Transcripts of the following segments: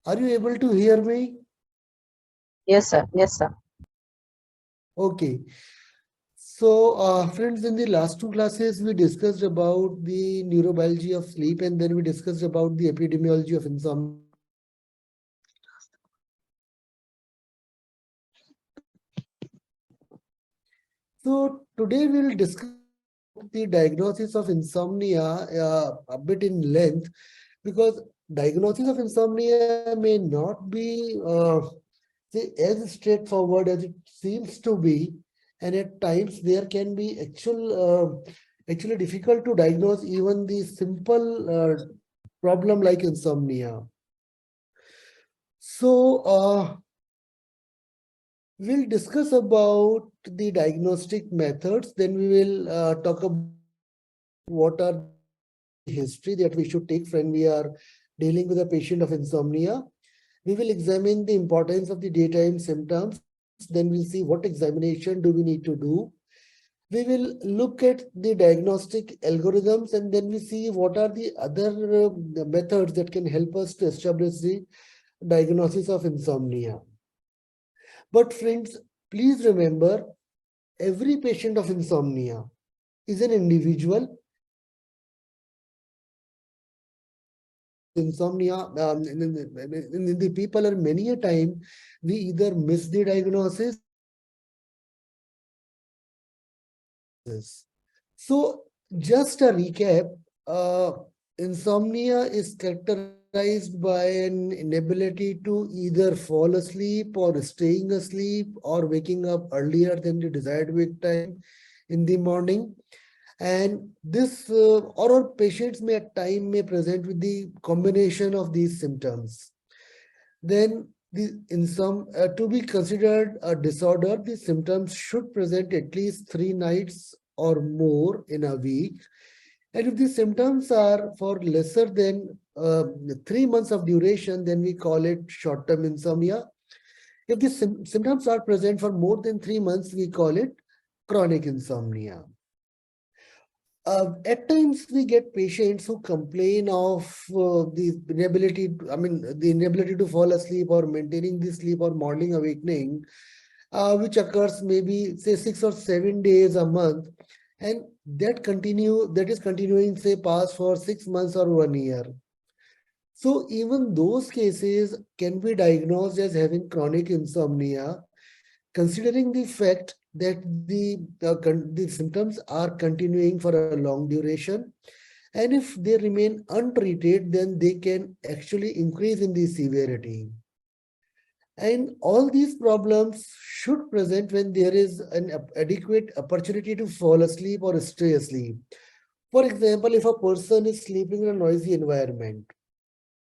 Are you able to hear me? Yes, sir. Yes, sir. Okay. So, friends, in the last two classes, we discussed about the neurobiology of sleep, and then we discussed about the epidemiology of insomnia. So, today we'll discuss about the diagnosis of insomnia a bit in length, because diagnosis of insomnia may not be as straightforward as it seems to be, and at times there can be actually difficult to diagnose even the simple problem like insomnia. So we'll discuss about the diagnostic methods. Then we will talk about what are the history that we should take when we are dealing with a patient of insomnia. We will examine the importance of the daytime symptoms. Then we'll see what examination do we need to do. We will look at the diagnostic algorithms, and then we see what are the other methods that can help us to establish the diagnosis of insomnia. But friends, please remember, every patient of insomnia is an individual. Insomnia, in the people are many a time we either miss the diagnosis. So, just a recap, insomnia is characterized by an inability to either fall asleep or staying asleep or waking up earlier than the desired wake time in the morning. And this, or our patients may at time may present with the combination of these symptoms. Then in some to be considered a disorder, the symptoms should present at least 3 nights or more in a week. And if the symptoms are for lesser than 3 months of duration, then we call it short-term insomnia. If the symptoms are present for more than 3 months, we call it chronic insomnia. At times we get patients who complain of the inability, the inability to fall asleep or maintaining the sleep or morning awakening, which occurs maybe say 6 or 7 days a month, and that is continuing say past for 6 months or 1 year. So even those cases can be diagnosed as having chronic insomnia, considering the fact that the symptoms are continuing for a long duration, and if they remain untreated, then they can actually increase in the severity. And all these problems should present when there is an adequate opportunity to fall asleep or stay asleep. For example, if a person is sleeping in a noisy environment,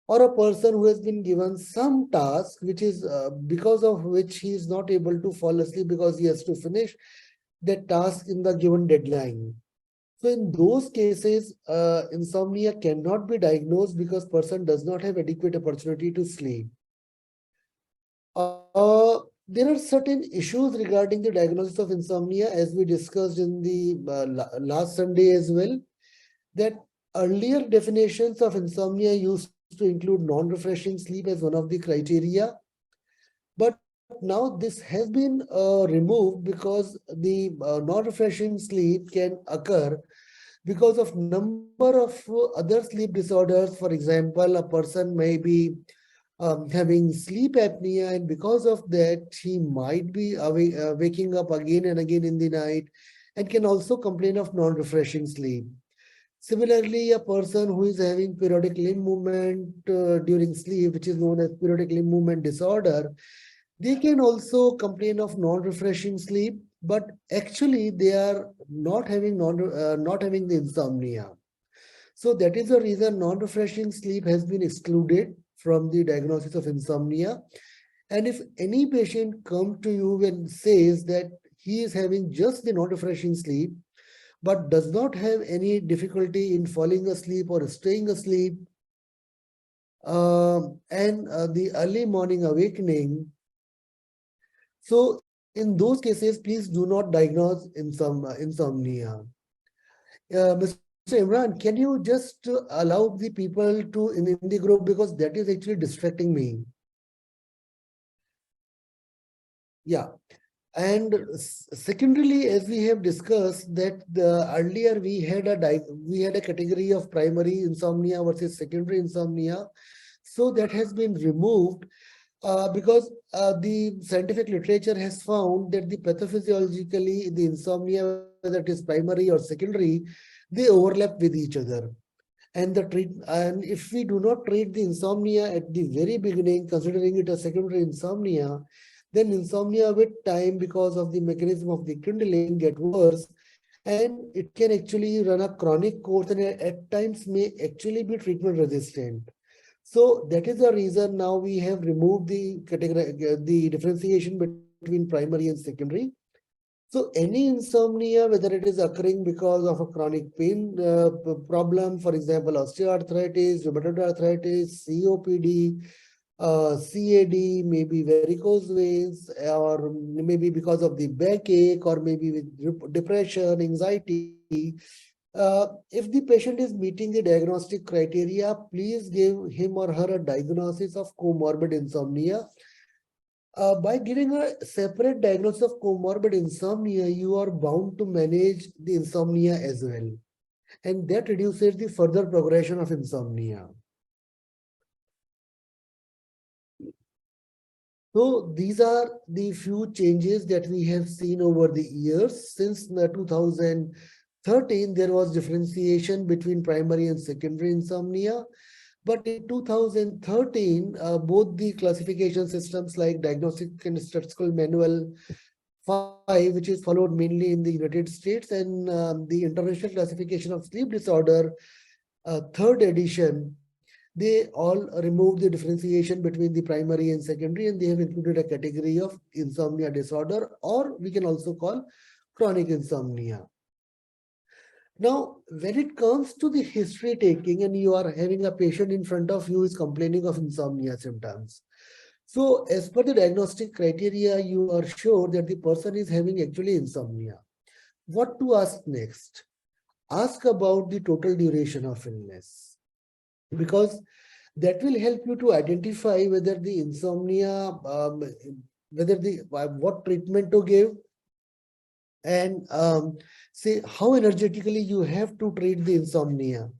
or a person who has been given some task which is because of which he is not able to fall asleep because he has to finish that task in the given deadline. So in those cases, insomnia cannot be diagnosed because person does not have adequate opportunity to sleep. There are certain issues regarding the diagnosis of insomnia, as we discussed in the last Sunday as well, that earlier definitions of insomnia used to include non-refreshing sleep as one of the criteria. But now this has been removed because the non-refreshing sleep can occur because of number of other sleep disorders. For example, a person may be having sleep apnea, and because of that, he might be waking up again and again in the night, and can also complain of non-refreshing sleep. Similarly, a person who is having periodic limb movement during sleep, which is known as periodic limb movement disorder, they can also complain of non-refreshing sleep, but actually they are not having the insomnia. So that is the reason non-refreshing sleep has been excluded from the diagnosis of insomnia. And if any patient comes to you and says that he is having just the non-refreshing sleep, but does not have any difficulty in falling asleep or staying asleep, and the early morning awakening. So in those cases, please do not diagnose insomnia. Mr. Imran, can you just allow the people to in the group, because that is actually distracting me. Yeah. And secondarily, as we have discussed that the earlier we had a category of primary insomnia versus secondary insomnia. So that has been removed because the scientific literature has found that the pathophysiologically the insomnia, whether it is primary or secondary, they overlap with each other. And if we do not treat the insomnia at the very beginning, considering it a secondary insomnia, then insomnia with time, because of the mechanism of the kindling, get worse, and it can actually run a chronic course and at times may actually be treatment resistant. So that is the reason now we have removed the category, the differentiation between primary and secondary. So any insomnia, whether it is occurring because of a chronic pain problem, for example, osteoarthritis, rheumatoid arthritis, COPD, CAD, maybe varicose veins, or maybe because of the backache, or maybe with depression, anxiety. If the patient is meeting the diagnostic criteria, please give him or her a diagnosis of comorbid insomnia. By giving a separate diagnosis of comorbid insomnia, you are bound to manage the insomnia as well. And that reduces the further progression of insomnia. So these are the few changes that we have seen over the years. Since 2013, there was differentiation between primary and secondary insomnia. But in 2013, both the classification systems like Diagnostic and Statistical Manual 5, which is followed mainly in the United States, and the International Classification of Sleep Disorder, third edition, they all removed the differentiation between the primary and secondary, and they have included a category of insomnia disorder, or we can also call chronic insomnia. Now, when it comes to the history taking and you are having a patient in front of you is complaining of insomnia symptoms. So as per the diagnostic criteria, you are sure that the person is having actually insomnia. What to ask next? Ask about the total duration of illness, because that will help you to identify whether the insomnia, whether the what treatment to give, and say how energetically you have to treat the insomnia.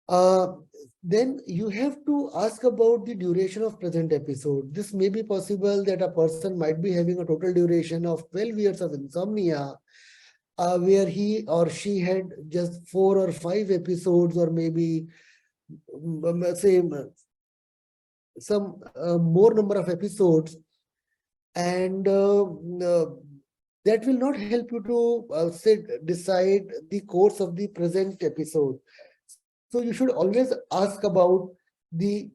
Uh, then you have to ask about the duration of present episode. This may be possible that a person might be having a total duration of 12 years of insomnia, where he or she had just 4 or 5 episodes, or maybe say some more number of episodes, and that will not help you to decide the course of the present episode. So you should always ask about the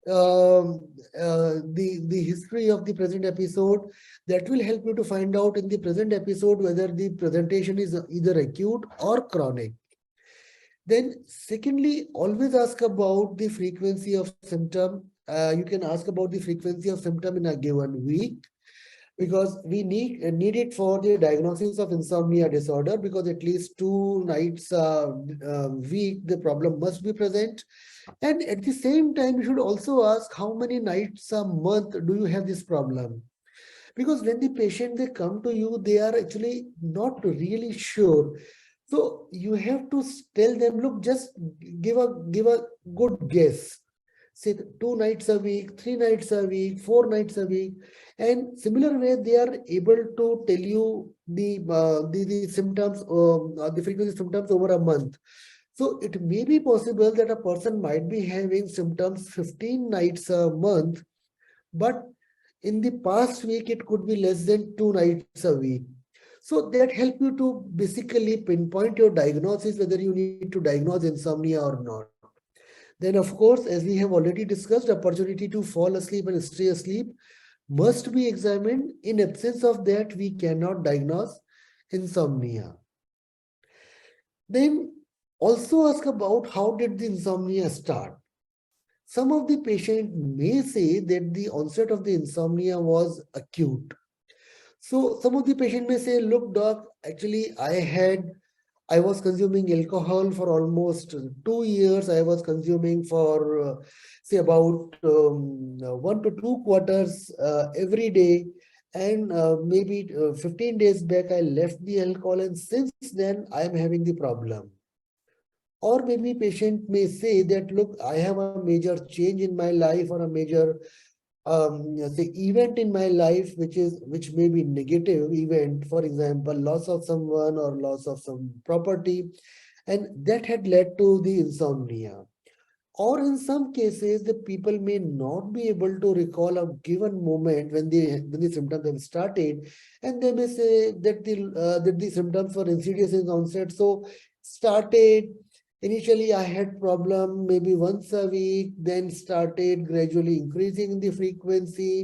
the history of the present episode. That will help you to find out in the present episode whether the presentation is either acute or chronic. Then secondly, always ask about the frequency of symptom. You can ask about the frequency of symptom in a given week, because we need it for the diagnosis of insomnia disorder, because at least 2 nights a week the problem must be present. And at the same time, you should also ask how many nights a month do you have this problem, because when the patient they come to you, they are actually not really sure. So you have to tell them, look, just give a good guess. Say 2 nights a week, 3 nights a week, 4 nights a week, and similar way they are able to tell you the symptoms, the frequency symptoms over a month. So it may be possible that a person might be having symptoms 15 nights a month, but in the past week it could be less than 2 nights a week. So that help you to basically pinpoint your diagnosis, whether you need to diagnose insomnia or not. Then of course, as we have already discussed, opportunity to fall asleep and stay asleep must be examined. In absence of that, we cannot diagnose insomnia. Then also ask about how did the insomnia start. Some of the patient may say that the onset of the insomnia was acute. So some of the patient may say, look, doc, actually I I was consuming alcohol for almost 2 years. I was consuming for say about 1 to 2 quarters every day. And maybe 15 days back, I left the alcohol, and since then, I am having the problem. Or maybe patient may say that, look, I have a major change in my life or a major the event in my life, which may be negative event, for example, loss of someone or loss of some property, and that had led to the insomnia. Or in some cases, the people may not be able to recall a given moment when the symptoms have started, and they may say that the symptoms were insidious in onset. So started initially, I had problem maybe once a week, then started gradually increasing the frequency.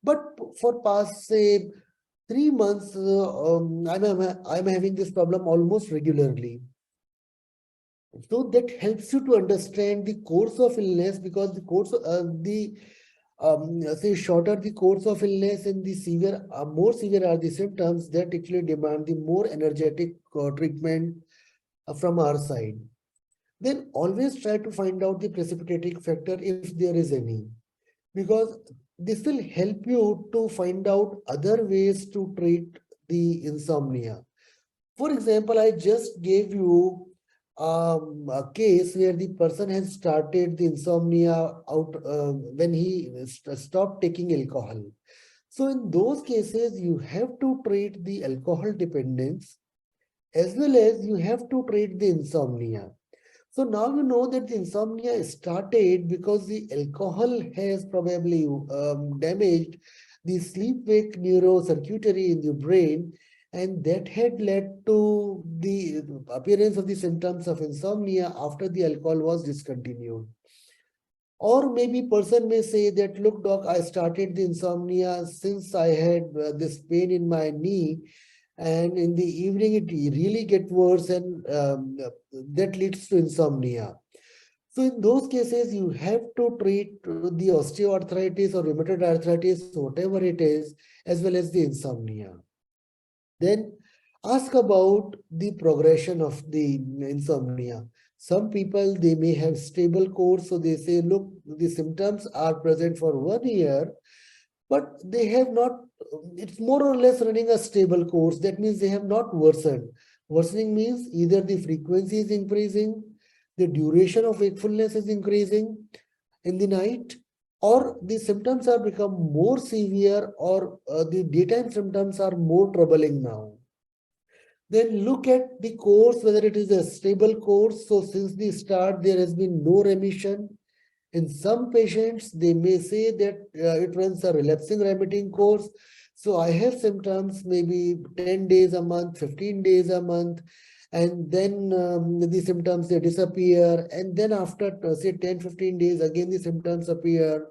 But for past say 3 months, I'm having this problem almost regularly. So that helps you to understand the course of illness, because the course the say shorter the course of illness and the severe more severe are the symptoms, that actually demand the more energetic treatment from our side. Then always try to find out the precipitating factor if there is any, because this will help you to find out other ways to treat the insomnia. For example, I just gave you a case where the person has started the insomnia out when he stopped taking alcohol. So in those cases, you have to treat the alcohol dependence as well as you have to treat the insomnia. So now you know that the insomnia started because the alcohol has probably damaged the sleep-wake neurocircuitry in the brain, and that had led to the appearance of the symptoms of insomnia after the alcohol was discontinued. Or maybe person may say that, look, doc, I started the insomnia since I had this pain in my knee, and in the evening it really get worse, and that leads to insomnia. So in those cases, you have to treat the osteoarthritis or rheumatoid arthritis, whatever it is, as well as the insomnia. Then ask about the progression of the insomnia. Some people, they may have stable course, so they say, look, the symptoms are present for 1 year, but they have not, it's more or less running a stable course. That means they have not worsened. Worsening means either the frequency is increasing, the duration of wakefulness is increasing in the night, or the symptoms are become more severe, or the daytime symptoms are more troubling now. Then look at the course, whether it is a stable course. So since the start, there has been no remission. In some patients, they may say that it runs a relapsing remitting course. So I have symptoms maybe 10 days a month, 15 days a month, and then the symptoms, they disappear. And then after say 10, 15 days, again the symptoms appear.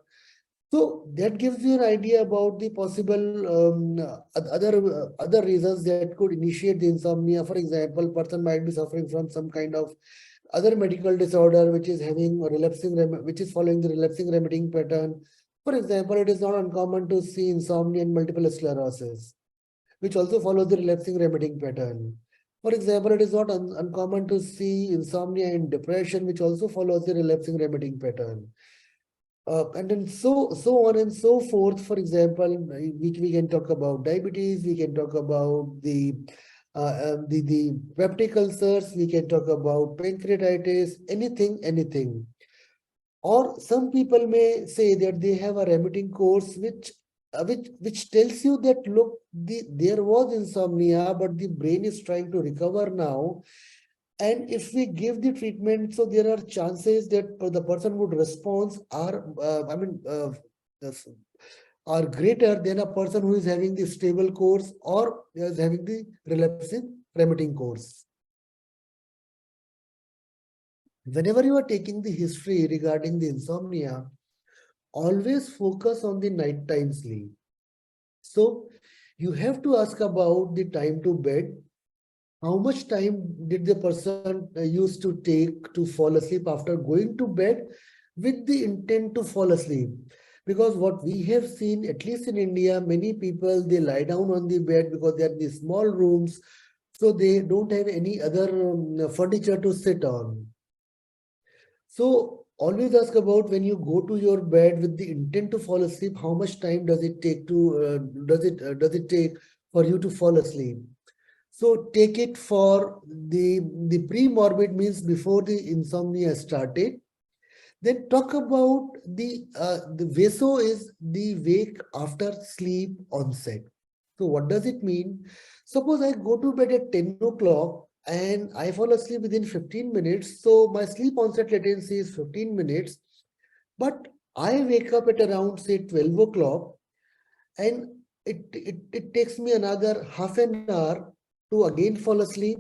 So that gives you an idea about the possible other reasons that could initiate the insomnia. For example, person might be suffering from some kind of other medical disorder which is having a which is following the relapsing remitting pattern. For example, it is not uncommon to see insomnia in multiple sclerosis, which also follows the relapsing remitting pattern. For example, it is not uncommon to see insomnia in depression, which also follows the relapsing remitting pattern. And then so on and so forth. For example, we can talk about diabetes, we can talk about the peptic ulcers, we can talk about pancreatitis, anything. Or some people may say that they have a remitting course, which tells you that, look, there was insomnia, but the brain is trying to recover now. And if we give the treatment, so there are chances that the person would respond are greater than a person who is having the stable course or is having the relapsing remitting course. Whenever you are taking the history regarding the insomnia, always focus on the nighttime sleep. So you have to ask about the time to bed. How much time did the person used to take to fall asleep after going to bed with the intent to fall asleep? Because what we have seen, at least in India, many people, they lie down on the bed because they are in the small rooms. So they don't have any other furniture to sit on. So always ask about when you go to your bed with the intent to fall asleep, how much time does it take to does it take for you to fall asleep? So take it for the pre-morbid means before the insomnia started. Then talk about the VESO is the wake after sleep onset. So what does it mean? Suppose I go to bed at 10 o'clock and I fall asleep within 15 minutes. So my sleep onset latency is 15 minutes. But I wake up at around say 12 o'clock and it takes me another half an hour to again fall asleep.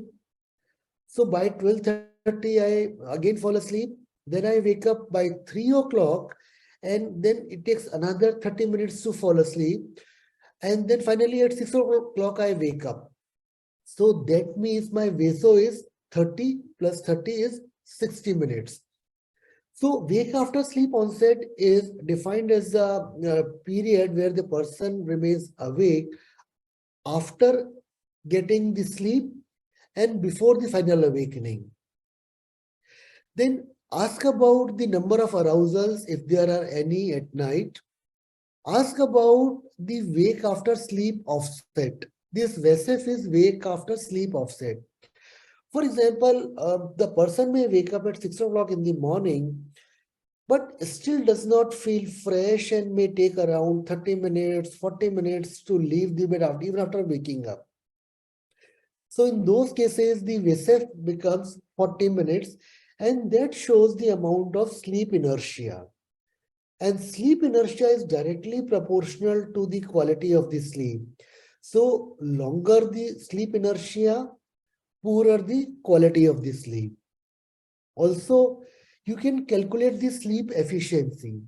So by 12:30, I again fall asleep. Then I wake up by 3 o'clock, and then it takes another 30 minutes to fall asleep. And then finally at 6 o'clock, I wake up. So that means my VESO is 30 plus 30 is 60 minutes. So wake after sleep onset is defined as a period where the person remains awake after getting the sleep and before the final awakening. Then ask about the number of arousals if there are any at night. Ask about the wake after sleep offset. This VESF is wake after sleep offset. For example, the person may wake up at 6 o'clock in the morning, but still does not feel fresh and may take around 30 minutes, 40 minutes to leave the bed after, even after waking up. So in those cases, the VESF becomes 40 minutes and that shows the amount of sleep inertia. And sleep inertia is directly proportional to the quality of the sleep. So longer the sleep inertia, poorer the quality of the sleep. Also, you can calculate the sleep efficiency.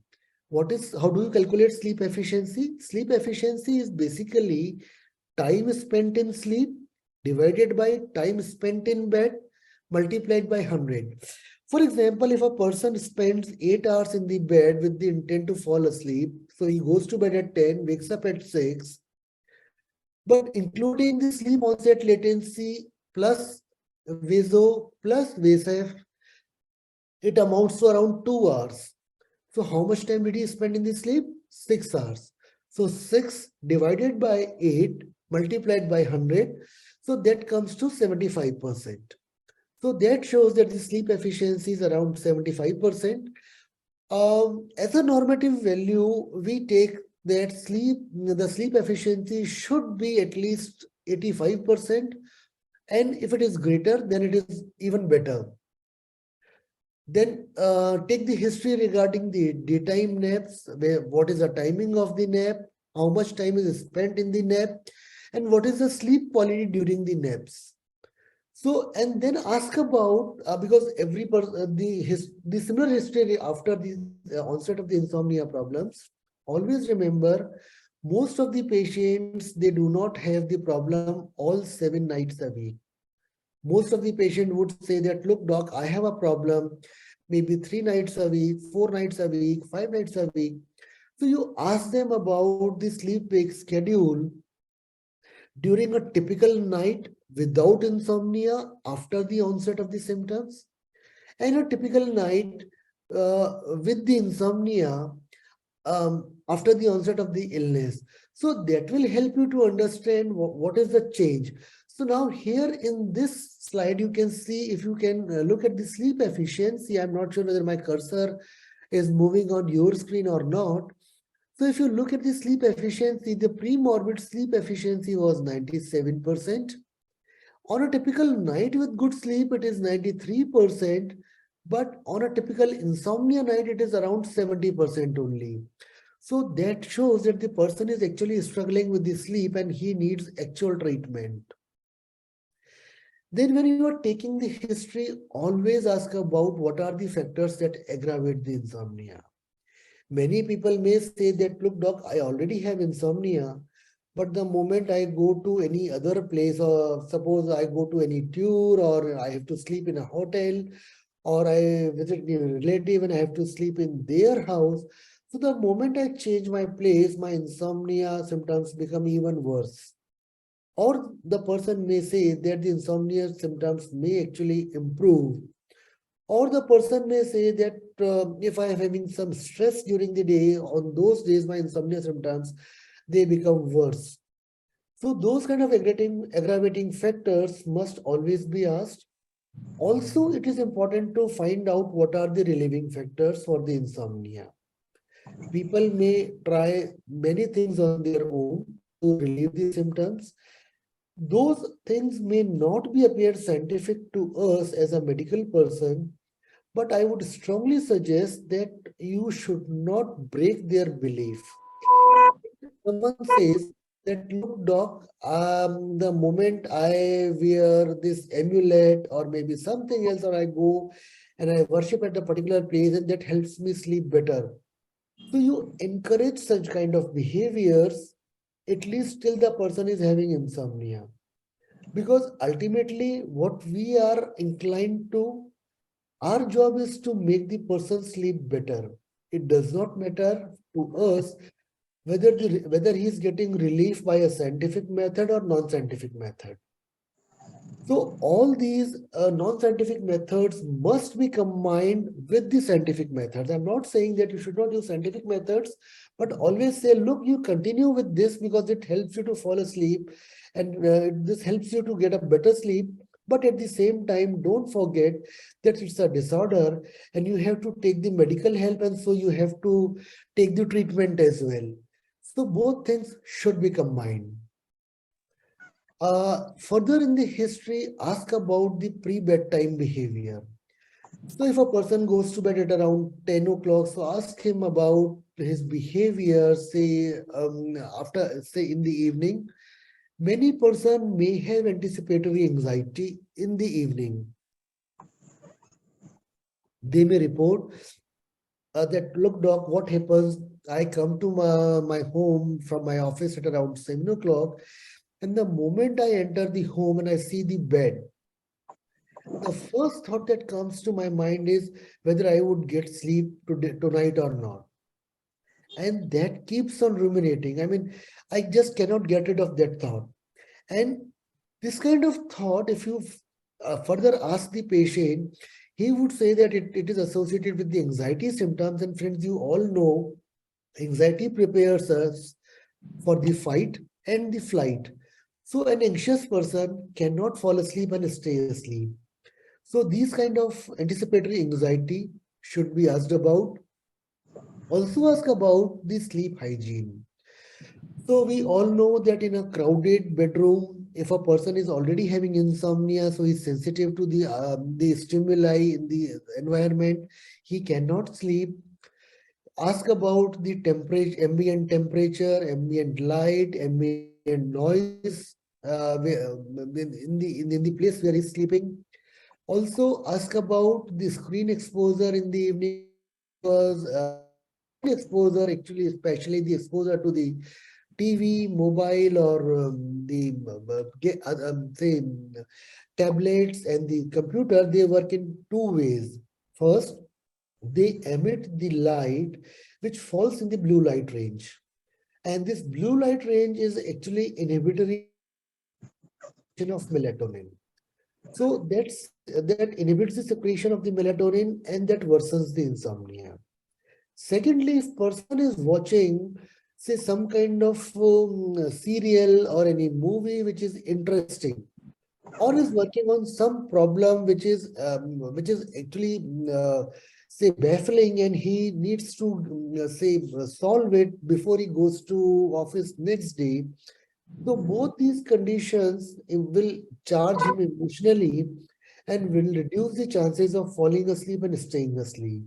How do you calculate sleep efficiency? Sleep efficiency is basically time spent in sleep divided by time spent in bed multiplied by 100. For example, if a person spends 8 hours in the bed with the intent to fall asleep, so he goes to bed at 10, wakes up at 6, but including the sleep onset latency plus VESO plus VSF, it amounts to around 2 hours. So how much time did he spend in the sleep? 6 hours. So 6 divided by 8 multiplied by 100. So that comes to 75%. So that shows that the sleep efficiency is around 75%. As a normative value, we take that the sleep efficiency should be at least 85%. And if it is greater, then it is even better. Then take the history regarding the daytime naps, what is the timing of the nap, how much time is spent in the nap, and what is the sleep quality during the naps. So, and then ask about, because every person, the similar history after the onset of the insomnia problems, always remember, most of the patients, they do not have the problem all 7 nights a week. Most of the patient would say that, look, doc, I have a problem, maybe 3 nights a week, 4 nights a week, 5 nights a week. So you ask them about the sleep wake schedule during a typical night without insomnia after the onset of the symptoms, and a typical night with the insomnia after the onset of the illness. So that will help you to understand what is the change. So now here in this slide, you can see, if you can look at the sleep efficiency. I'm not sure whether my cursor is moving on your screen or not. So if you look at the sleep efficiency, the pre-morbid sleep efficiency was 97%. On a typical night with good sleep, it is 93%. But on a typical insomnia night, it is around 70% only. So that shows that the person is actually struggling with the sleep and he needs actual treatment. Then when you are taking the history, always ask about what are the factors that aggravate the insomnia. Many people may say that, look, doc, I already have insomnia, but the moment I go to any other place, or suppose I go to any tour, or I have to sleep in a hotel, or I visit a relative and I have to sleep in their house. So the moment I change my place, my insomnia symptoms become even worse. Or the person may say that the insomnia symptoms may actually improve. Or the person may say that if I am having some stress during the day, on those days my insomnia symptoms, they become worse. So those kind of aggravating factors must always be asked. Also, it is important to find out what are the relieving factors for the insomnia. People may try many things on their own to relieve the symptoms. Those things may not be appear scientific to us as a medical person, but I would strongly suggest that you should not break their belief. Someone says that, look, doc, the moment I wear this amulet or maybe something else, or I go and I worship at a particular place, and that helps me sleep better. So you encourage such kind of behaviors, at least till the person is having insomnia. Because ultimately, what we are inclined to, our job is to make the person sleep better. It does not matter to us whether he is getting relief by a scientific method or non-scientific method. So all these non-scientific methods must be combined with the scientific methods. I'm not saying that you should not use scientific methods, but always say, look, you continue with this because it helps you to fall asleep, and this helps you to get a better sleep. But at the same time, don't forget that it's a disorder and you have to take the medical help, and so you have to take the treatment as well. So both things should be combined. Further in the history, ask about the pre-bedtime behavior. So if a person goes to bed at around 10 o'clock, so ask him about his behavior, say after, say in the evening. Many person may have anticipatory anxiety in the evening. They may report that, look, doc, what happens? I come to my home from my office at around 7 o'clock, and the moment I enter the home and I see the bed, the first thought that comes to my mind is whether I would get sleep tonight or not. And that keeps on ruminating. I mean, I just cannot get rid of that thought. And this kind of thought, if you further ask the patient, he would say that it is associated with the anxiety symptoms. And friends, you all know anxiety prepares us for the fight and the flight. So an anxious person cannot fall asleep and stay asleep. So these kind of anticipatory anxiety should be asked about. Also ask about the sleep hygiene. So we all know that in a crowded bedroom, if a person is already having insomnia, so he's sensitive to the stimuli in the environment, he cannot sleep. Ask about the temperature, ambient light, ambient noise in the place where he's sleeping. Also, ask about the screen exposure in the evening, because screen exposure, actually, especially the exposure to the TV, mobile, or say tablets and the computer, they work in two ways. First, they emit the light which falls in the blue light range. And this blue light range is actually inhibitory secretion of melatonin. So that inhibits the secretion of the melatonin, and that worsens the insomnia. Secondly, if person is watching, say, some kind of serial or any movie which is interesting, or is working on some problem which is actually say baffling, and he needs to say solve it before he goes to office next day. So both these conditions will charge him emotionally and will reduce the chances of falling asleep and staying asleep.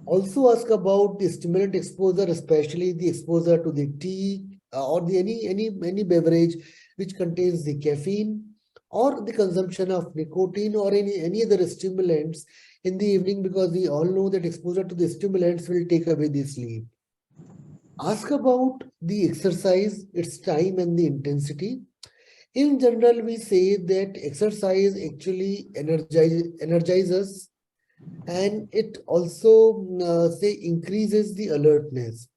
Also ask about the stimulant exposure, especially the exposure to the tea or the any beverage which contains the caffeine, or the consumption of nicotine or any other stimulants in the evening, because we all know that exposure to the stimulants will take away the sleep. Ask about the exercise, its time and the intensity. In general, we say that exercise actually energizes, and it also say increases the alertness.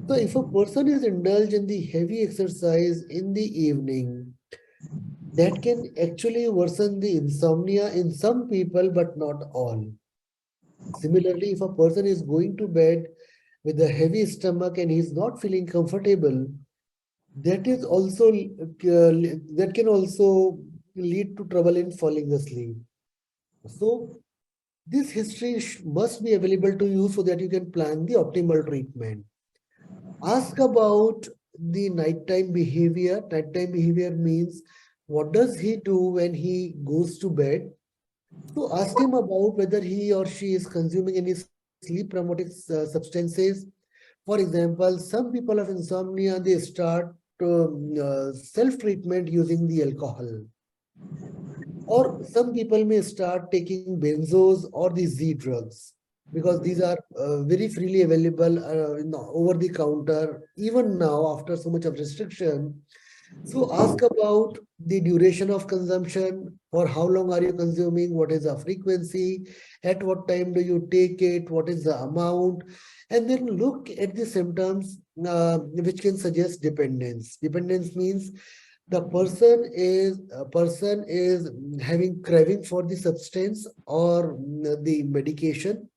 So if a person is indulged in the heavy exercise in the evening, that can actually worsen the insomnia in some people, but not all. Similarly, if a person is going to bed with a heavy stomach and he's not feeling comfortable, that is also that can also lead to trouble in falling asleep. So this history must be available to you so that you can plan the optimal treatment. Ask about the nighttime behavior. Nighttime behavior means what does he do when he goes to bed? So ask him about whether he or she is consuming any sleep promoting substances. For example, some people have insomnia, they start self-treatment using the alcohol. Or some people may start taking benzos or the Z drugs because these are very freely available over the counter even now after so much of restriction. So ask about the duration of consumption. For how long are you consuming? What is the frequency? At what time do you take it? What is the amount? And then look at the symptoms which can suggest dependence. Dependence means the person is having craving for the substance or the medication.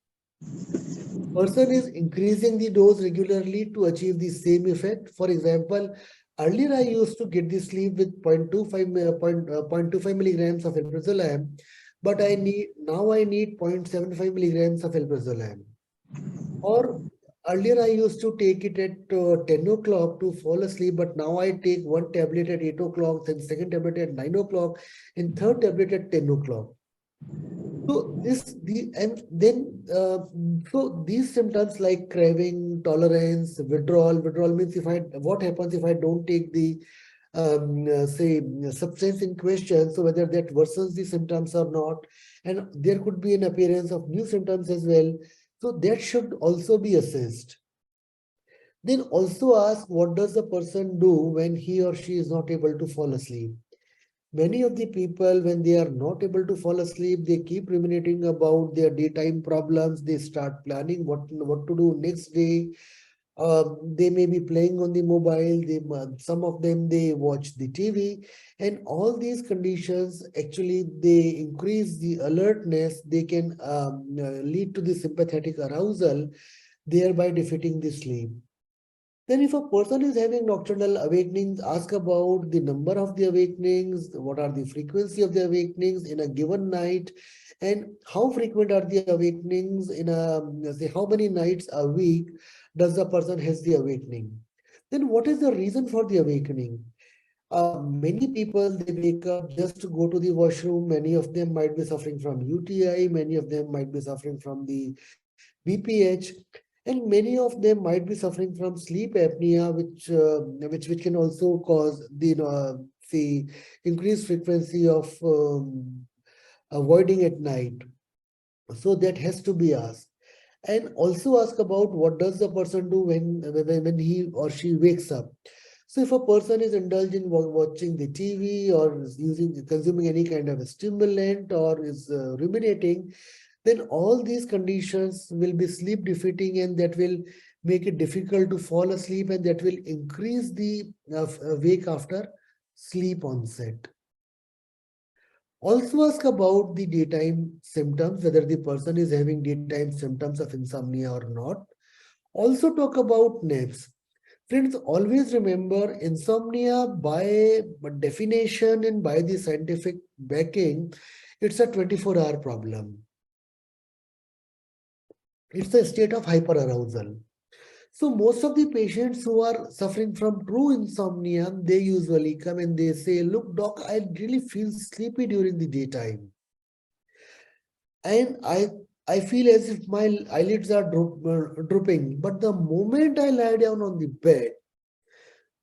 Person is increasing the dose regularly to achieve the same effect. For example, earlier I used to get the sleep with 0.25 milligrams of alprazolam, but I need 0.75 milligrams of alprazolam. Or earlier I used to take it at 10 o'clock to fall asleep, but now I take one tablet at 8 o'clock, then second tablet at 9 o'clock, and third tablet at 10 o'clock. So so these symptoms like craving, tolerance, withdrawal. Withdrawal means what happens if I don't take the say substance in question, so whether that worsens the symptoms or not, and there could be an appearance of new symptoms as well. So that should also be assessed. Then also ask what does the person do when he or she is not able to fall asleep. Many of the people, when they are not able to fall asleep, they keep ruminating about their daytime problems. They start planning what to do next day. They may be playing on the mobile. Some of them they watch the TV, and all these conditions actually they increase the alertness. They can lead to the sympathetic arousal, thereby defeating the sleep. Then if a person is having nocturnal awakenings, ask about the number of the awakenings, what are the frequency of the awakenings in a given night, and how frequent are the awakenings in say how many nights a week does the person has the awakening. Then what is the reason for the awakening? Many people they wake up just to go to the washroom. Many of them might be suffering from UTI. Many of them might be suffering from the BPH, and many of them might be suffering from sleep apnea, which can also cause the increased frequency of avoiding at night. So that has to be asked. And also ask about what does the person do when he or she wakes up. So if a person is indulged in watching the TV or is consuming any kind of a stimulant or is ruminating, then all these conditions will be sleep defeating and that will make it difficult to fall asleep and that will increase the wake after sleep onset. Also ask about the daytime symptoms, whether the person is having daytime symptoms of insomnia or not. Also talk about naps. Friends, always remember insomnia by definition and by the scientific backing, it's a 24-hour problem. It's a state of hyperarousal. So most of the patients who are suffering from true insomnia, they usually come and they say, look, doc, I really feel sleepy during the daytime. And I feel as if my eyelids are drooping. But the moment I lie down on the bed,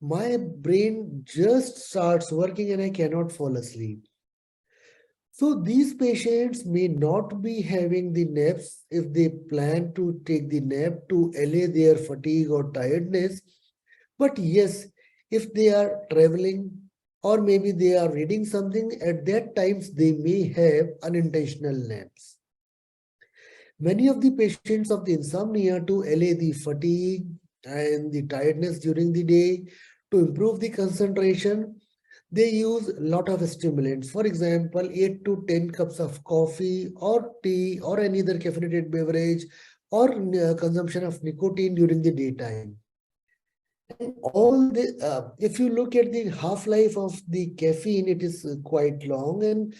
my brain just starts working and I cannot fall asleep. So these patients may not be having the naps if they plan to take the nap to allay their fatigue or tiredness. But yes, if they are traveling or maybe they are reading something, at that times they may have unintentional naps. Many of the patients of the insomnia to allay the fatigue and the tiredness during the day. To improve the concentration, they use a lot of stimulants. For example, 8 to 10 cups of coffee or tea or any other caffeinated beverage or consumption of nicotine during the daytime. And all the, if you look at the half-life of the caffeine, it is quite long, and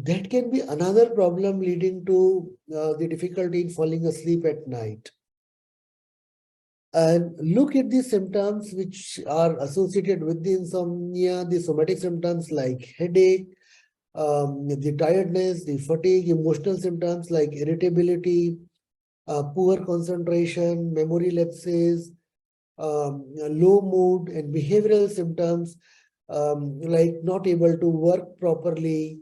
that can be another problem leading to the difficulty in falling asleep at night. And look at the symptoms which are associated with the insomnia, the somatic symptoms like headache, the tiredness, the fatigue, emotional symptoms like irritability, poor concentration, memory lapses, low mood, and behavioral symptoms like not able to work properly.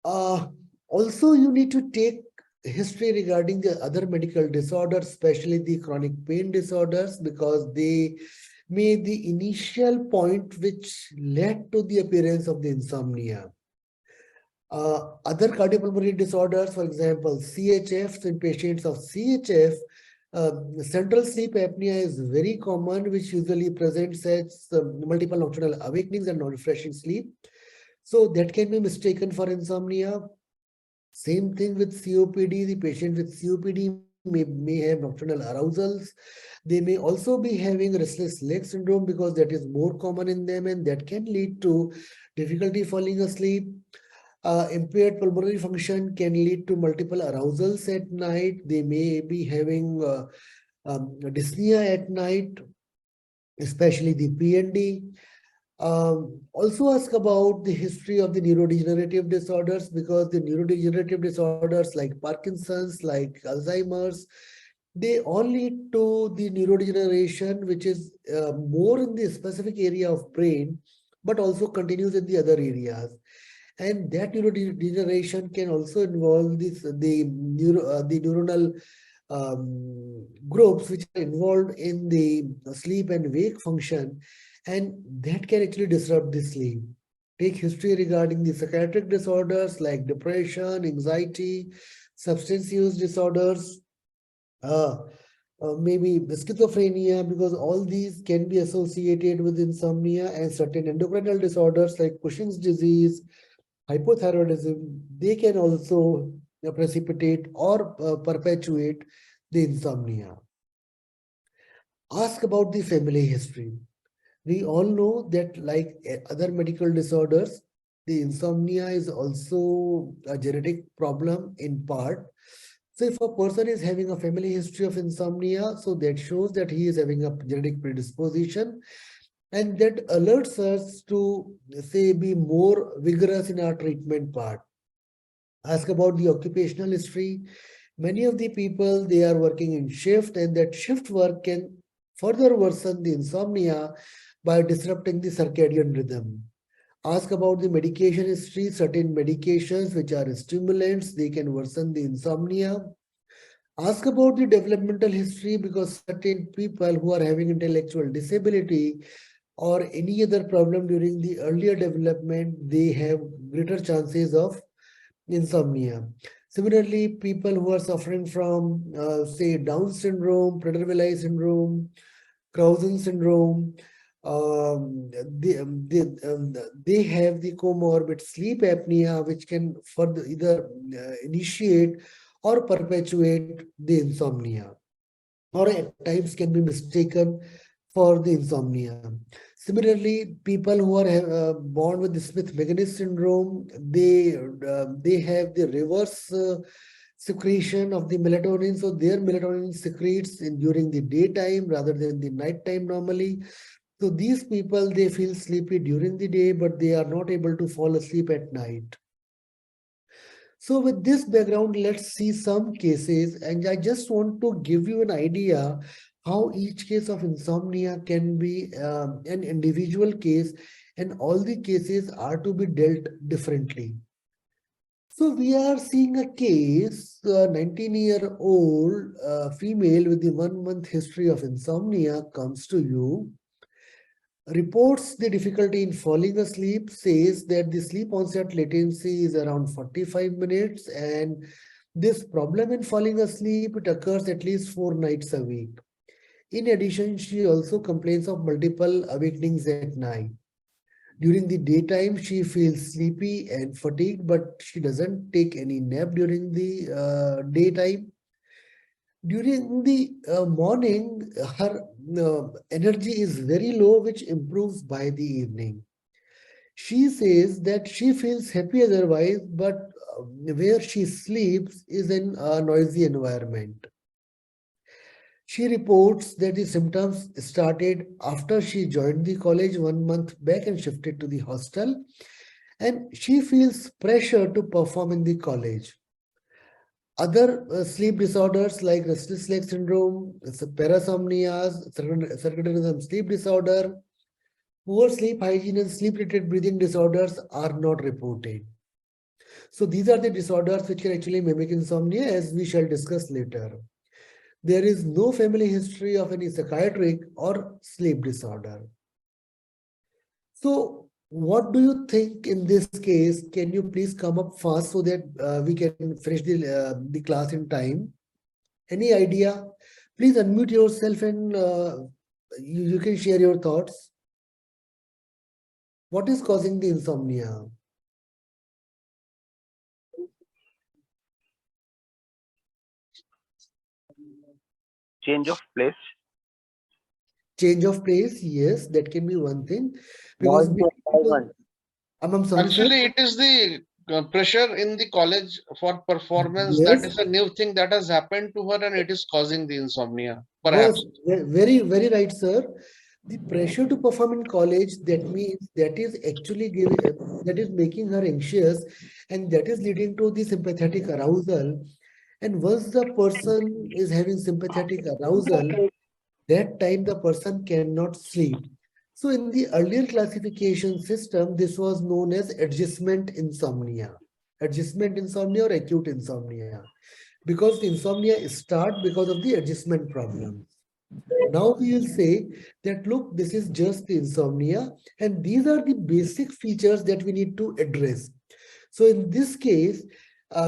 Uh, Also, you need to take history regarding the other medical disorders, especially the chronic pain disorders, because they may the initial point which led to the appearance of the insomnia. Other cardiopulmonary disorders, for example, CHFs in patients of CHF, central sleep apnea is very common, which usually presents as multiple nocturnal awakenings and non-refreshing sleep. So that can be mistaken for insomnia. Same thing with COPD. The patient with COPD may have nocturnal arousals. They may also be having restless leg syndrome because that is more common in them, and that can lead to difficulty falling asleep. Impaired pulmonary function can lead to multiple arousals at night. They may be having dyspnea at night, especially the PND. Also ask about the history of the neurodegenerative disorders, because the neurodegenerative disorders like Parkinson's, like Alzheimer's, they all lead to the neurodegeneration, which is more in the specific area of brain, but also continues in the other areas. And that neurodegeneration can also involve the neuronal groups which are involved in the sleep and wake function, and that can actually disrupt the sleep. Take history regarding the psychiatric disorders like depression, anxiety, substance use disorders, uh, maybe schizophrenia, because all these can be associated with insomnia, and certain endocrine disorders like Cushing's disease, hypothyroidism, they can also precipitate or perpetuate the insomnia. Ask about the family history. We all know that, like other medical disorders, the insomnia is also a genetic problem in part. So if a person is having a family history of insomnia, so that shows that he is having a genetic predisposition, and that alerts us to, say, be more vigorous in our treatment part. Ask about the occupational history. Many of the people, they are working in shift, and that shift work can further worsen the insomnia by disrupting the circadian rhythm. Ask about the medication history. Certain medications which are stimulants, they can worsen the insomnia. Ask about the developmental history, because certain people who are having intellectual disability or any other problem during the earlier development, they have greater chances of insomnia. Similarly, people who are suffering from, say, Down syndrome, Prader-Willi syndrome, Clausen syndrome, they have the comorbid sleep apnea, which can further either initiate or perpetuate the insomnia, or at times can be mistaken for the insomnia. Similarly, people who are born with the Smith-Magenis syndrome, they have the reverse secretion of the melatonin. So their melatonin secretes during the daytime rather than the nighttime normally. So these people, they feel sleepy during the day, but they are not able to fall asleep at night. So with this background, let's see some cases, and I just want to give you an idea how each case of insomnia can be an individual case, and all the cases are to be dealt differently. So we are seeing a case, a 19-year-old female with the 1 month history of insomnia comes to you, reports the difficulty in falling asleep, says that the sleep onset latency is around 45 minutes, and This problem in falling asleep, it occurs at least 4 nights a week. In addition, she also complains of multiple awakenings at night. During the daytime, she feels sleepy and fatigued, but she doesn't take any nap during the daytime. During the morning, her energy is very low, which improves by the evening. She says that she feels happy otherwise, but where she sleeps is in a noisy environment. She reports that the symptoms started after she joined the college 1 month back and shifted to the hostel, and she feels pressure to perform in the college. Other sleep disorders like restless leg syndrome, parasomnias, circadian sleep disorder, poor sleep hygiene, and sleep-related breathing disorders are not reported. So these are the disorders which can actually mimic insomnia, as we shall discuss later. There is no family history of any psychiatric or sleep disorder. So what do you think in this case? Can you please come up fast so that we can finish the class in time? Any idea? Please unmute yourself and you can share your thoughts. What is causing the insomnia? Change of place. Change of place, yes, that can be one thing. Because Noisy many people, environment. I'm sorry, sir. Actually, it is the pressure in the college for performance. That Yes, is a new thing that has happened to her, and it is causing the insomnia, yes, perhaps. very, very right, sir. The pressure to perform in college, that means that is actually giving, that is making her anxious, and that is leading to the sympathetic arousal. And once the person is having sympathetic arousal, that time the person cannot sleep. So in the earlier classification system, this was known as adjustment insomnia or acute insomnia, because the insomnia start because of the adjustment problems. Now we will say that look, this is just the insomnia, and these are the basic features that we need to address. So in this case,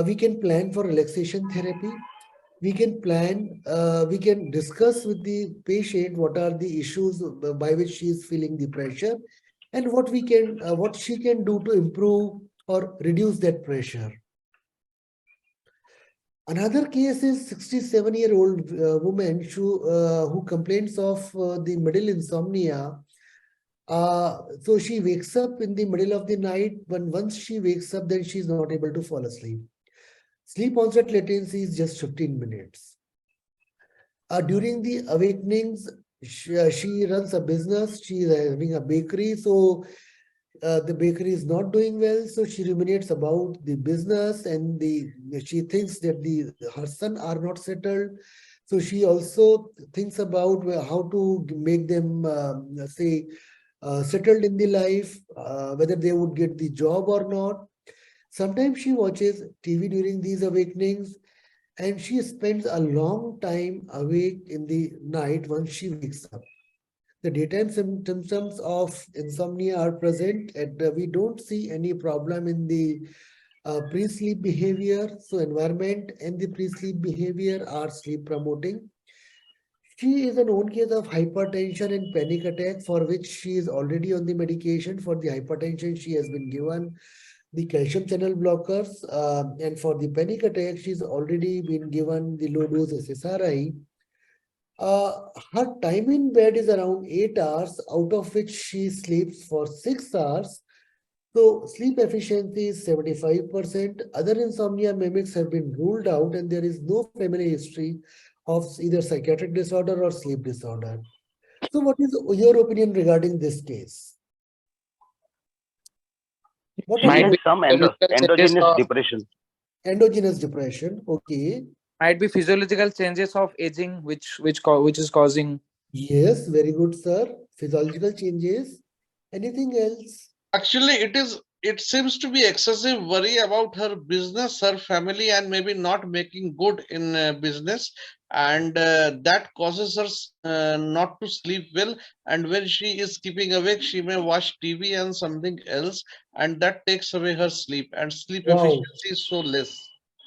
we can plan for relaxation therapy. We can discuss with the patient what are the issues by which she is feeling the pressure, and what she can do to improve or reduce that pressure. Another case is 67-year-old woman who complains of the middle insomnia. So she wakes up in the middle of the night. When once she wakes up, then she's not able to fall asleep. Sleep onset latency is just 15 minutes. During the awakenings, she runs a business. She is having a bakery. So the bakery is not doing well. So she ruminates about the business, and she thinks that her son are not settled. So she also thinks about how to make them say settled in the life, whether they would get the job or not. Sometimes she watches TV during these awakenings, and she spends a long time awake in the night once she wakes up. The daytime symptoms of insomnia are present, and we don't see any problem in the pre-sleep behavior. So environment and the pre-sleep behavior are sleep promoting. She is a known case of hypertension and panic attack, for which she is already on the medication. For the hypertension, she has been given the calcium channel blockers, and for the panic attack, she's already been given the low dose SSRI. Her time in bed is around 8 hours, out of which she sleeps for 6 hours. So sleep efficiency is 75%. Other insomnia mimics have been ruled out, and there is no family history of either psychiatric disorder or sleep disorder. So what is your opinion regarding this case? What are She Might your has be some physiological changes endogenous of depression. endogenous depression? Okay. Might be physiological changes of aging which is causing. Yes, very good, sir. Physiological changes. Anything else? actually it seems to be excessive worry about her business, her family, and maybe not making good in business, and that causes her not to sleep well. And when she is keeping awake, she may watch TV and something else, and that takes away her sleep, and sleep Wow. efficiency is so less.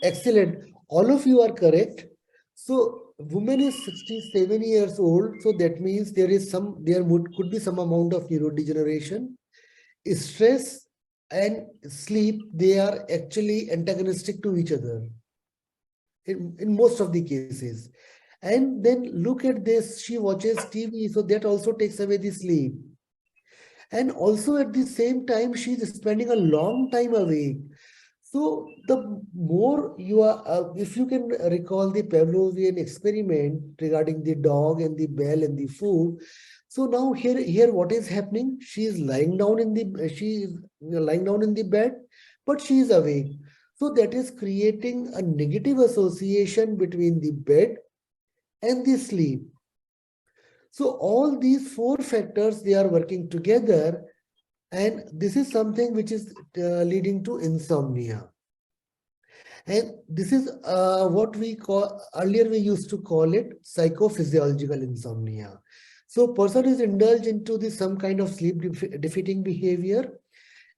Excellent. All of you are correct. So woman is 67 years old. So that means could be some amount of neurodegeneration. Stress and sleep, they are actually antagonistic to each other in most of the cases. And then look at this, she watches TV, so that also takes away the sleep. And also at the same time, she's spending a long time awake. So the more you are, if you can recall the Pavlovian experiment regarding the dog and the bell and the food. So now here what is happening? She is lying down in the bed, but she is awake. So that is creating a negative association between the bed and the sleep. So all these four factors, they are working together, and this is something which is leading to insomnia. And this is what we call, earlier we used to call it psychophysiological insomnia. So person is indulged into some kind of sleep defeating behavior,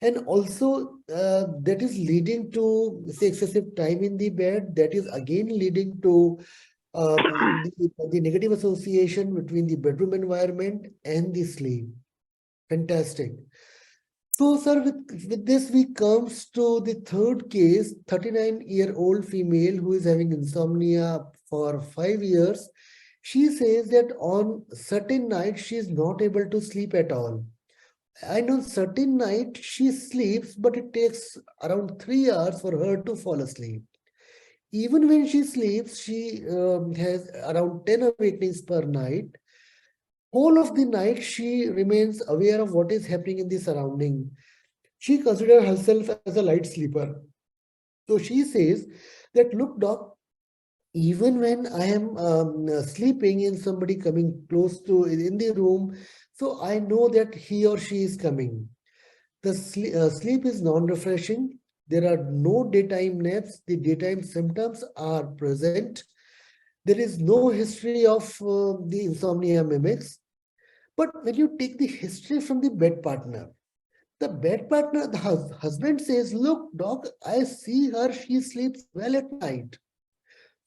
and also that is leading to, say, excessive time in the bed. That is again leading to the negative association between the bedroom environment and the sleep. Fantastic. So, sir, with this, we comes to the third case, 39-year-old female who is having insomnia for 5 years. She says that on certain nights, she is not able to sleep at all. And on certain night, she sleeps, but it takes around 3 hours for her to fall asleep. Even when she sleeps, she has around 10 awakenings per night. Whole of the night, she remains aware of what is happening in the surrounding. She considers herself as a light sleeper. So she says that, look, doc, even when I am sleeping and somebody coming close to in the room, so I know that he or she is coming. The sleep is non-refreshing. There are no daytime naps. The daytime symptoms are present. There is no history of the insomnia mimics. But when you take the history from the bed partner, the husband says, look, doc, I see her, she sleeps well at night.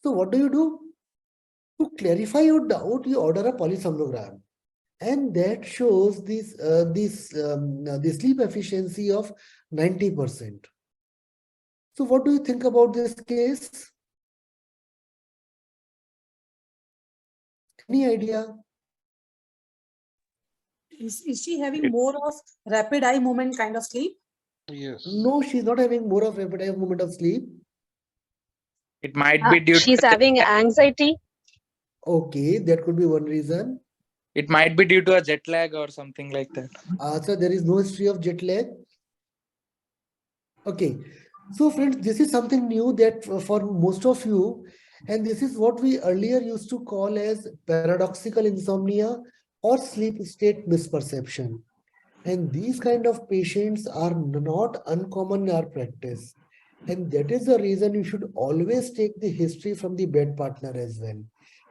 So what do? To clarify your doubt, you order a polysomnogram. And that shows the sleep efficiency of 90%. So what do you think about this case? Any idea? Is she having It- more of rapid eye movement kind of sleep? Yes. No, she's not having more of rapid eye movement of sleep. It might be due to She's a jet having lag. anxiety. Okay, that could be one reason. It might be due to a jet lag or something like that. So there is no history of jet lag. Okay, so friends, this is something new that for most of you, and this is what we earlier used to call as paradoxical insomnia or sleep state misperception. And these kind of patients are not uncommon in our practice. And that is the reason you should always take the history from the bed partner as well.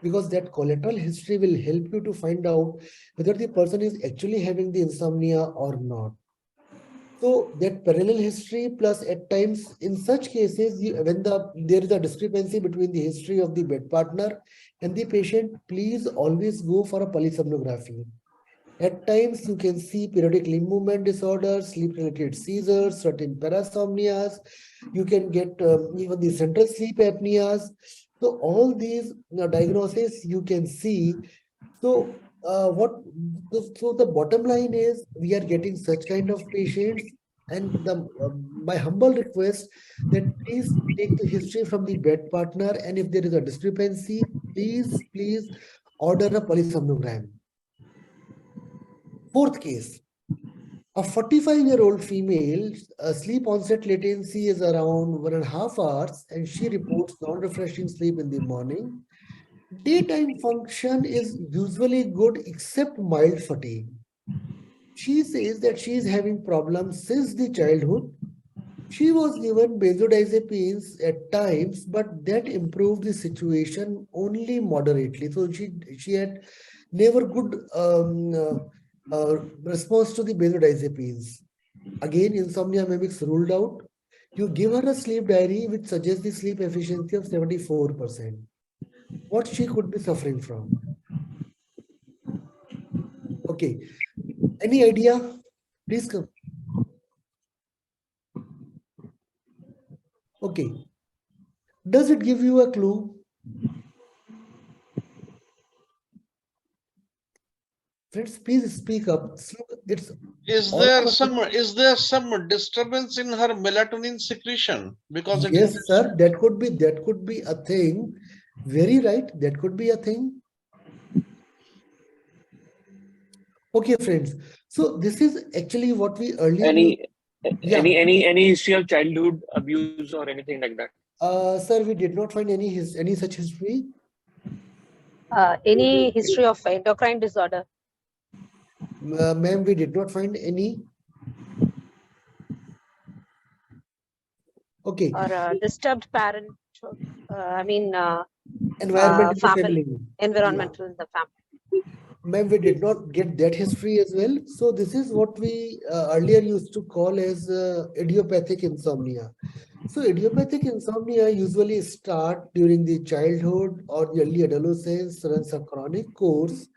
Because that collateral history will help you to find out whether the person is actually having the insomnia or not. So that parallel history plus at times in such cases, when there is a discrepancy between the history of the bed partner and the patient, please always go for a polysomnography. At times, you can see periodic limb movement disorders, sleep-related seizures, certain parasomnias. You can get even the central sleep apneas. So all these diagnoses you can see. So so the bottom line is we are getting such kind of patients, and my humble request that please take the history from the bed partner, and if there is a discrepancy, please order a polysomnogram. Fourth case, a 45-year-old female, sleep onset latency is around 1.5 hours, and she reports non-refreshing sleep in the morning. Daytime function is usually good except mild fatigue. She says that she is having problems since the childhood. She was given benzodiazepines at times, but that improved the situation only moderately. So she had never good response to the benzodiazepines. Again, insomnia mimics ruled out. You give her a sleep diary which suggests the sleep efficiency of 74%. What she could be suffering from? Okay. Any idea? Please come. Okay. Does it give you a clue? Friends, please speak up. It's Is all there of us. some disturbance in her melatonin secretion? Because it Yes, sir. That could be a thing. Very right. That could be a thing. Okay, friends. So this is actually what we earlier used. Yeah. Any history of childhood abuse or anything like that? Sir, we did not find any such history. Any history of endocrine disorder? Ma'am, we did not find any. Okay. Or disturbed parent? I mean, Environment in the family, family. environmental in the family. Ma'am, we did not get that history as well. So this is what we earlier used to call as idiopathic insomnia. So idiopathic insomnia usually start during the childhood or the early adolescence, runs a chronic course.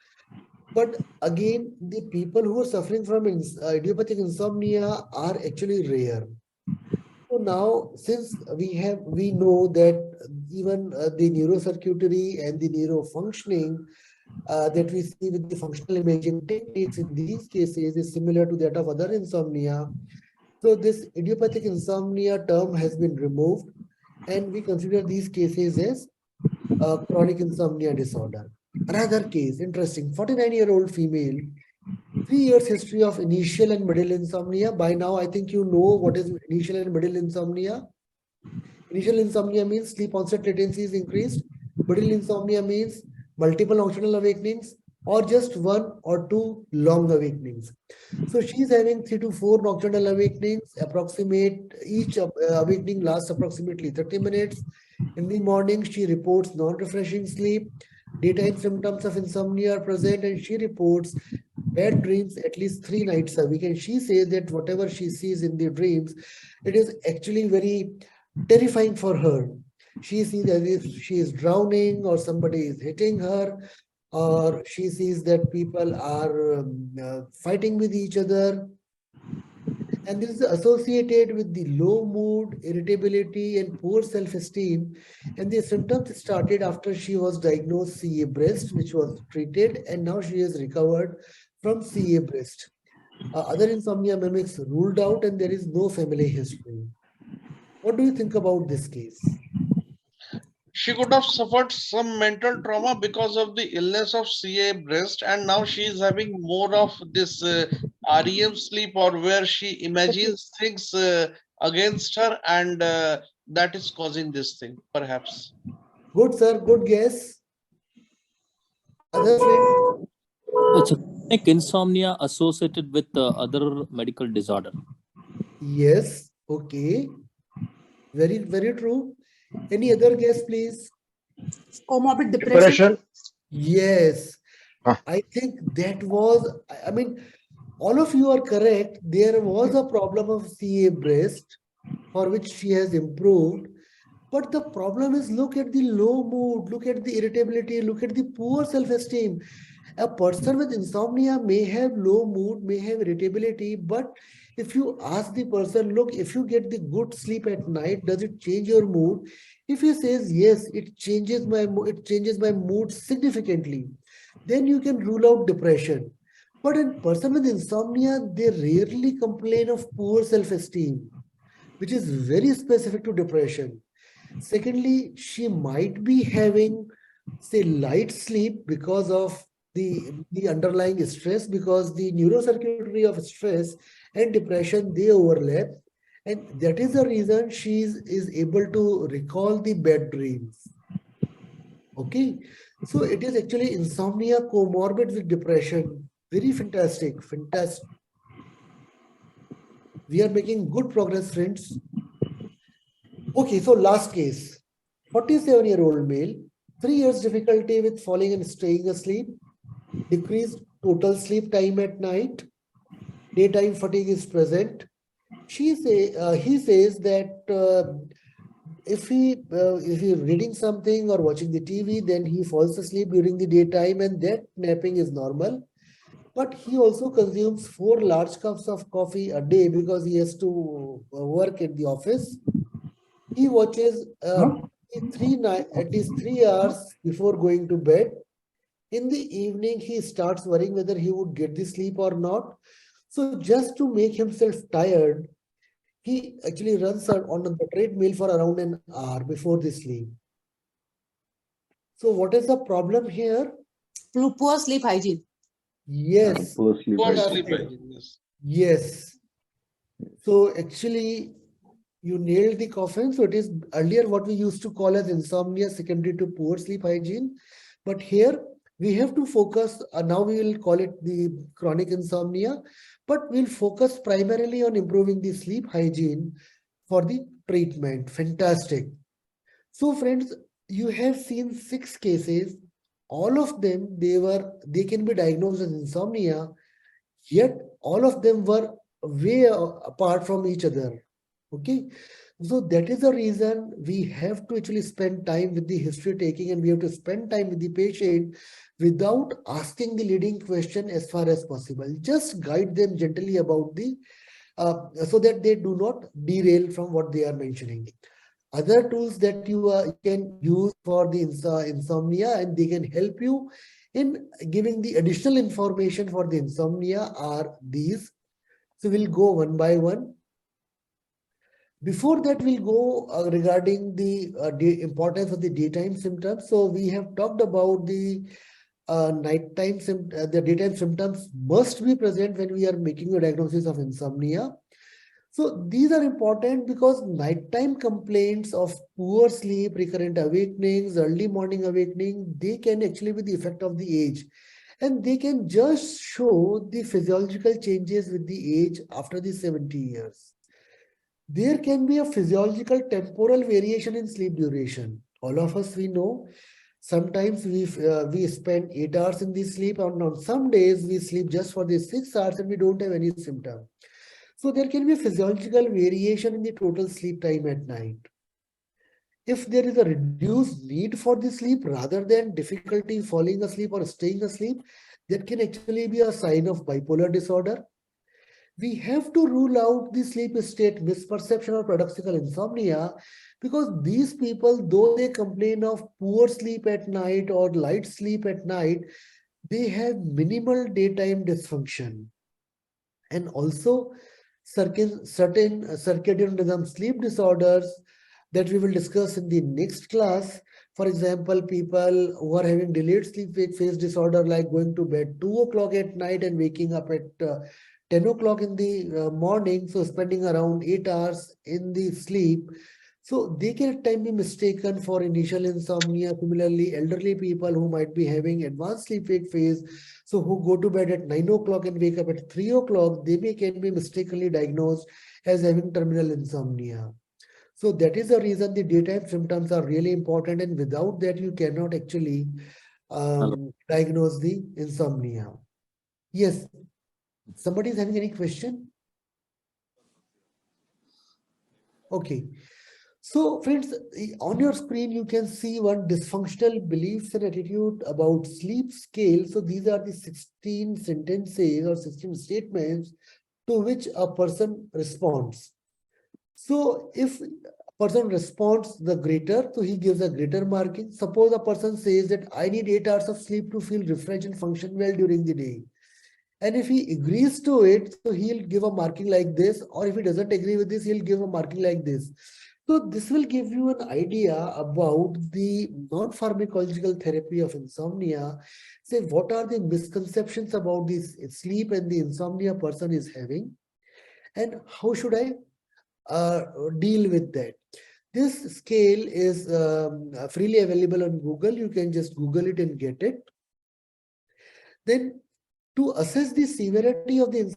But again, the people who are suffering from idiopathic insomnia are actually rare. So now, since we know that even the neurocircuitry and the neurofunctioning that we see with the functional imaging techniques in these cases is similar to that of other insomnia. So this idiopathic insomnia term has been removed, and we consider these cases as chronic insomnia disorder. Another case, interesting, 49-year-old female, 3 years history of initial and middle insomnia. By now, I think you know what is initial and middle insomnia. Initial insomnia means sleep onset latency is increased. Middle insomnia means multiple nocturnal awakenings or just 1 or 2 long awakenings. So she's having 3 to 4 nocturnal awakenings, each awakening lasts approximately 30 minutes. In the morning, she reports non-refreshing sleep. Daytime symptoms of insomnia are present, and she reports bad dreams at least 3 nights a week. And she says that whatever she sees in the dreams, it is actually very terrifying for her. She sees as if she is drowning or somebody is hitting her, or she sees that people are fighting with each other. And this is associated with the low mood, irritability, and poor self-esteem. And the symptoms started after she was diagnosed CA breast, which was treated, and now she has recovered from CA breast. Other insomnia mimics ruled out, and there is no family history. What do you think about this case? she could have suffered some mental trauma because of the illness of CA breast, and now she is having more of this REM sleep, or where she imagines things against her, and that is causing this thing, perhaps. Good, sir. Good guess. Other friends? It's a chronic insomnia associated with other medical disorder. Yes. Okay. Very, very true. Any other guess, please? Comorbid depression. Yes. Ah. I think that was, I mean, all of you are correct. There was a problem of CA breast for which she has improved. But the problem is, look at the low mood, look at the irritability, look at the poor self-esteem. A person with insomnia may have low mood, may have irritability, but if you ask the person, look, if you get the good sleep at night, does it change your mood? If he says yes, it changes my mood significantly, then you can rule out depression. But in person with insomnia, they rarely complain of poor self-esteem, which is very specific to depression. Secondly, she might be having, say, light sleep because of the underlying stress, because the neurocircuitry of stress and depression, they overlap. And that is the reason she is able to recall the bad dreams. Okay. So it is actually insomnia comorbid with depression. Very fantastic. Fantastic. We are making good progress, friends. Okay, so last case. 47-year-old male, 3 years difficulty with falling and staying asleep, decreased total sleep time at night, daytime fatigue is present, he says that if he's reading something or watching the TV, then he falls asleep during the daytime, and that napping is normal. But he also consumes 4 large cups of coffee a day because he has to work at the office. He watches at least 3 hours before going to bed. In the evening, he starts worrying whether he would get the sleep or not. So just to make himself tired, he actually runs on the treadmill for around an hour before the sleep. So what is the problem here? Poor sleep hygiene. Yes. Poor sleep Fantastic. hygiene. Yes. Yes. So actually, you nailed the coffin. So it is earlier what we used to call as insomnia secondary to poor sleep hygiene. But here we have to focus, now we will call it the chronic insomnia, but we'll focus primarily on improving the sleep hygiene for the treatment. Fantastic. So friends, you have seen 6 cases. All of them, they can be diagnosed as insomnia, yet all of them were way apart from each other. Okay, so that is the reason we have to actually spend time with the history taking, and we have to spend time with the patient without asking the leading question as far as possible. Just guide them gently about the so that they do not derail from what they are mentioning. Other tools that you can use for the insomnia, and they can help you in giving the additional information for the insomnia, are these. So we'll go one by one. Before that, we'll go regarding the importance of the daytime symptoms. So we have talked about the nighttime the daytime symptoms must be present when we are making a diagnosis of insomnia. So these are important because nighttime complaints of poor sleep, recurrent awakenings, early morning awakening, they can actually be the effect of the age. And they can just show the physiological changes with the age after the 70 years. There can be a physiological temporal variation in sleep duration. All of us, we know, sometimes we spend 8 hours in the sleep, and on some days we sleep just for the 6 hours and we don't have any symptom. So there can be a physiological variation in the total sleep time at night. If there is a reduced need for the sleep rather than difficulty falling asleep or staying asleep, that can actually be a sign of bipolar disorder. We have to rule out the sleep state misperception or paradoxical insomnia, because these people, though they complain of poor sleep at night or light sleep at night, they have minimal daytime dysfunction. And also certain circadian rhythm sleep disorders that we will discuss in the next class. For example, people who are having delayed sleep wake phase disorder, like going to bed 2 o'clock at night and waking up at 10 o'clock in the morning, so spending around 8 hours in the sleep. So they can at times be mistaken for initial insomnia. Similarly, elderly people who might be having advanced sleep wake phase, so who go to bed at 9 o'clock and wake up at 3 o'clock, can be mistakenly diagnosed as having terminal insomnia. So that is the reason the daytime symptoms are really important, and without that you cannot actually diagnose the insomnia. Yes, somebody is having any question? Okay. So friends, on your screen, you can see one dysfunctional beliefs and attitude about sleep scale. So these are the 16 sentences or 16 statements to which a person responds. So if a person responds the greater, so he gives a greater marking. Suppose a person says that I need 8 hours of sleep to feel refreshed and function well during the day. And if he agrees to it, so he'll give a marking like this, or if he doesn't agree with this, he'll give a marking like this. So this will give you an idea about the non-pharmacological therapy of insomnia. Say, what are the misconceptions about this sleep and the insomnia person is having, and how should I deal with that? This scale is freely available on Google. You can just Google it and get it. Then to assess the severity of the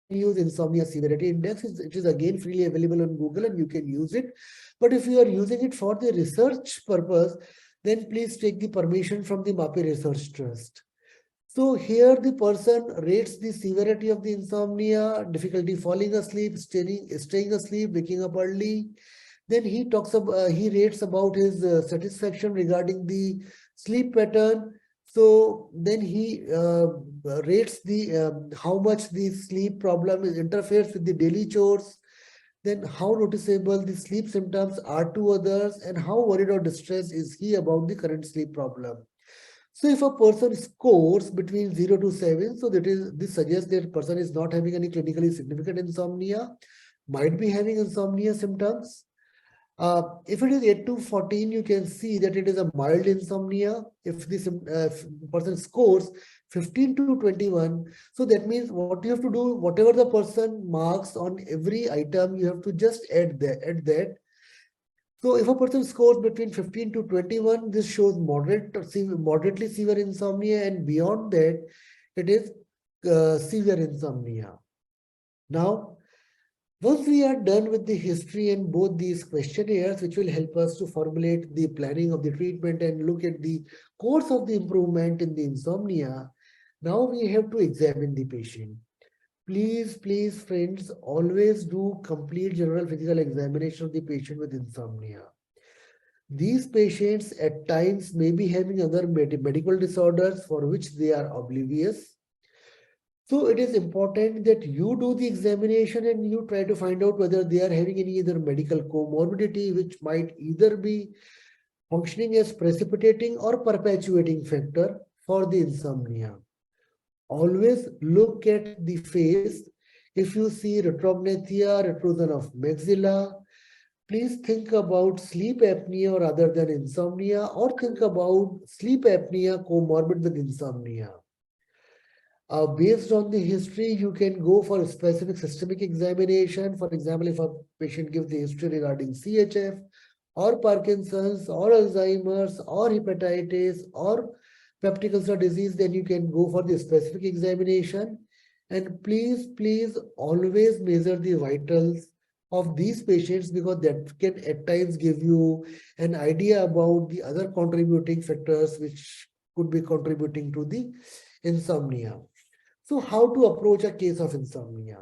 use insomnia severity index, it is again freely available on Google and you can use it. But if you are using it for the research purpose, then please take the permission from the MAPI Research Trust. So here the person rates the severity of the insomnia, difficulty falling asleep, staying asleep, waking up early. Then he he rates about his satisfaction regarding the sleep pattern. So then he rates the how much the sleep problem interferes with the daily chores. Then how noticeable the sleep symptoms are to others, and how worried or distressed is he about the current sleep problem. So if a person scores between 0 to 7, so this suggests that person is not having any clinically significant insomnia, might be having insomnia symptoms. If it is 8 to 14, you can see that it is a mild insomnia. If this person scores 15 to 21, so that means what you have to do, whatever the person marks on every item, you have to just add that. So if a person scores between 15 to 21, this shows moderately severe insomnia, and beyond that, it is severe insomnia. Now, once we are done with the history and both these questionnaires, which will help us to formulate the planning of the treatment and look at the course of the improvement in the insomnia, now we have to examine the patient. Please, friends, always do complete general physical examination of the patient with insomnia. These patients at times may be having other medical disorders for which they are oblivious. So it is important that you do the examination and you try to find out whether they are having any other medical comorbidity, which might either be functioning as precipitating or perpetuating factor for the insomnia. Always look at the face. If you see retrognathia, retrusion of maxilla, please think about sleep apnea rather than insomnia, or think about sleep apnea comorbid with insomnia. Based on the history, you can go for a specific systemic examination. For example, if a patient gives the history regarding CHF or Parkinson's or Alzheimer's or hepatitis or peptic ulcer disease, then you can go for the specific examination. And please always measure the vitals of these patients, because that can at times give you an idea about the other contributing factors which could be contributing to the insomnia. So how to approach a case of insomnia?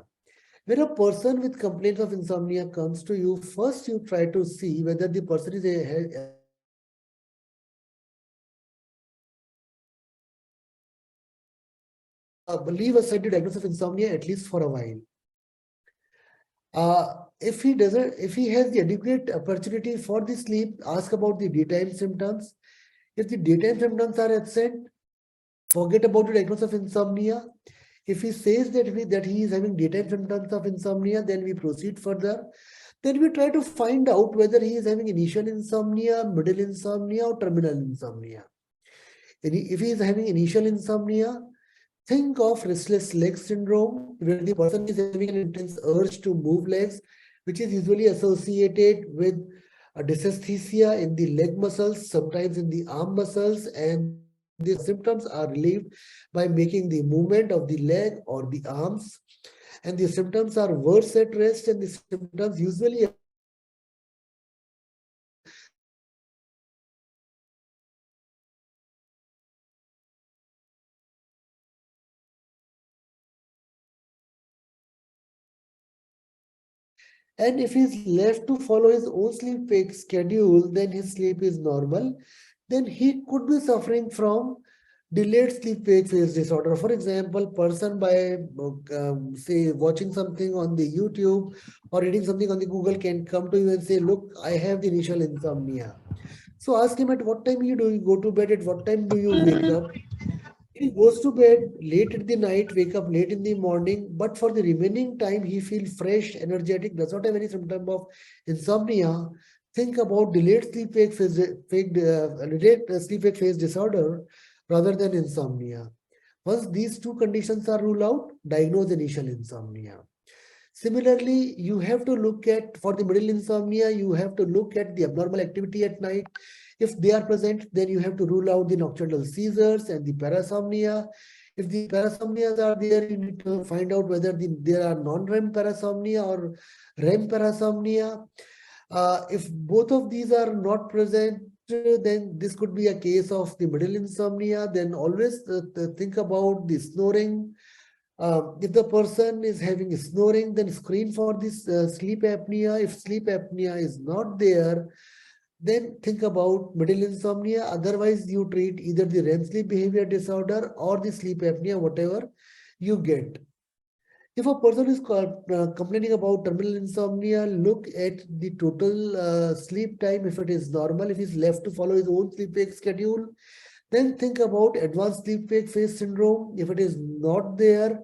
When a person with complaints of insomnia comes to you, first you try to see whether the person is leave aside the diagnosis of insomnia at least for a while. If he has the adequate opportunity for the sleep, ask about the daytime symptoms. If the daytime symptoms are absent, forget about the diagnosis of insomnia. If he says that he is having daytime symptoms of insomnia, then we proceed further. Then we try to find out whether he is having initial insomnia, middle insomnia, or terminal insomnia. If he is having initial insomnia, think of restless leg syndrome, where the person is having an intense urge to move legs, which is usually associated with a dysesthesia in the leg muscles, sometimes in the arm muscles, and the symptoms are relieved by making the movement of the leg or the arms. And the symptoms are worse at rest, and the symptoms usually and if he's left to follow his own sleep wake schedule, then his sleep is normal, then he could be suffering from delayed sleep wake phase disorder. For example, person by say watching something on the YouTube or reading something on the Google can come to you and say, look, I have the initial insomnia. So ask him, at what time you go to bed, at what time do you wake up? He goes to bed late at the night, wake up late in the morning, but for the remaining time, he feels fresh, energetic, does not have any symptom of insomnia. Think about delayed sleep wake phase disorder rather than insomnia. Once these two conditions are ruled out, diagnose initial insomnia. Similarly, you have to look at, for the middle insomnia, you have to look at the abnormal activity at night. If they are present, then you have to rule out the nocturnal seizures and the parasomnia. If the parasomnias are there, you need to find out whether there are non-REM parasomnia or REM parasomnia. If both of these are not present, then this could be a case of the middle insomnia. Then always think about the snoring. If the person is having snoring, then screen for this sleep apnea. If sleep apnea is not there, then think about middle insomnia. Otherwise, you treat either the REM sleep behavior disorder or the sleep apnea, whatever you get. If a person is complaining about terminal insomnia, look at the total sleep time. If it is normal, if he's left to follow his own sleep wake schedule, then think about advanced sleep wake phase syndrome. If it is not there,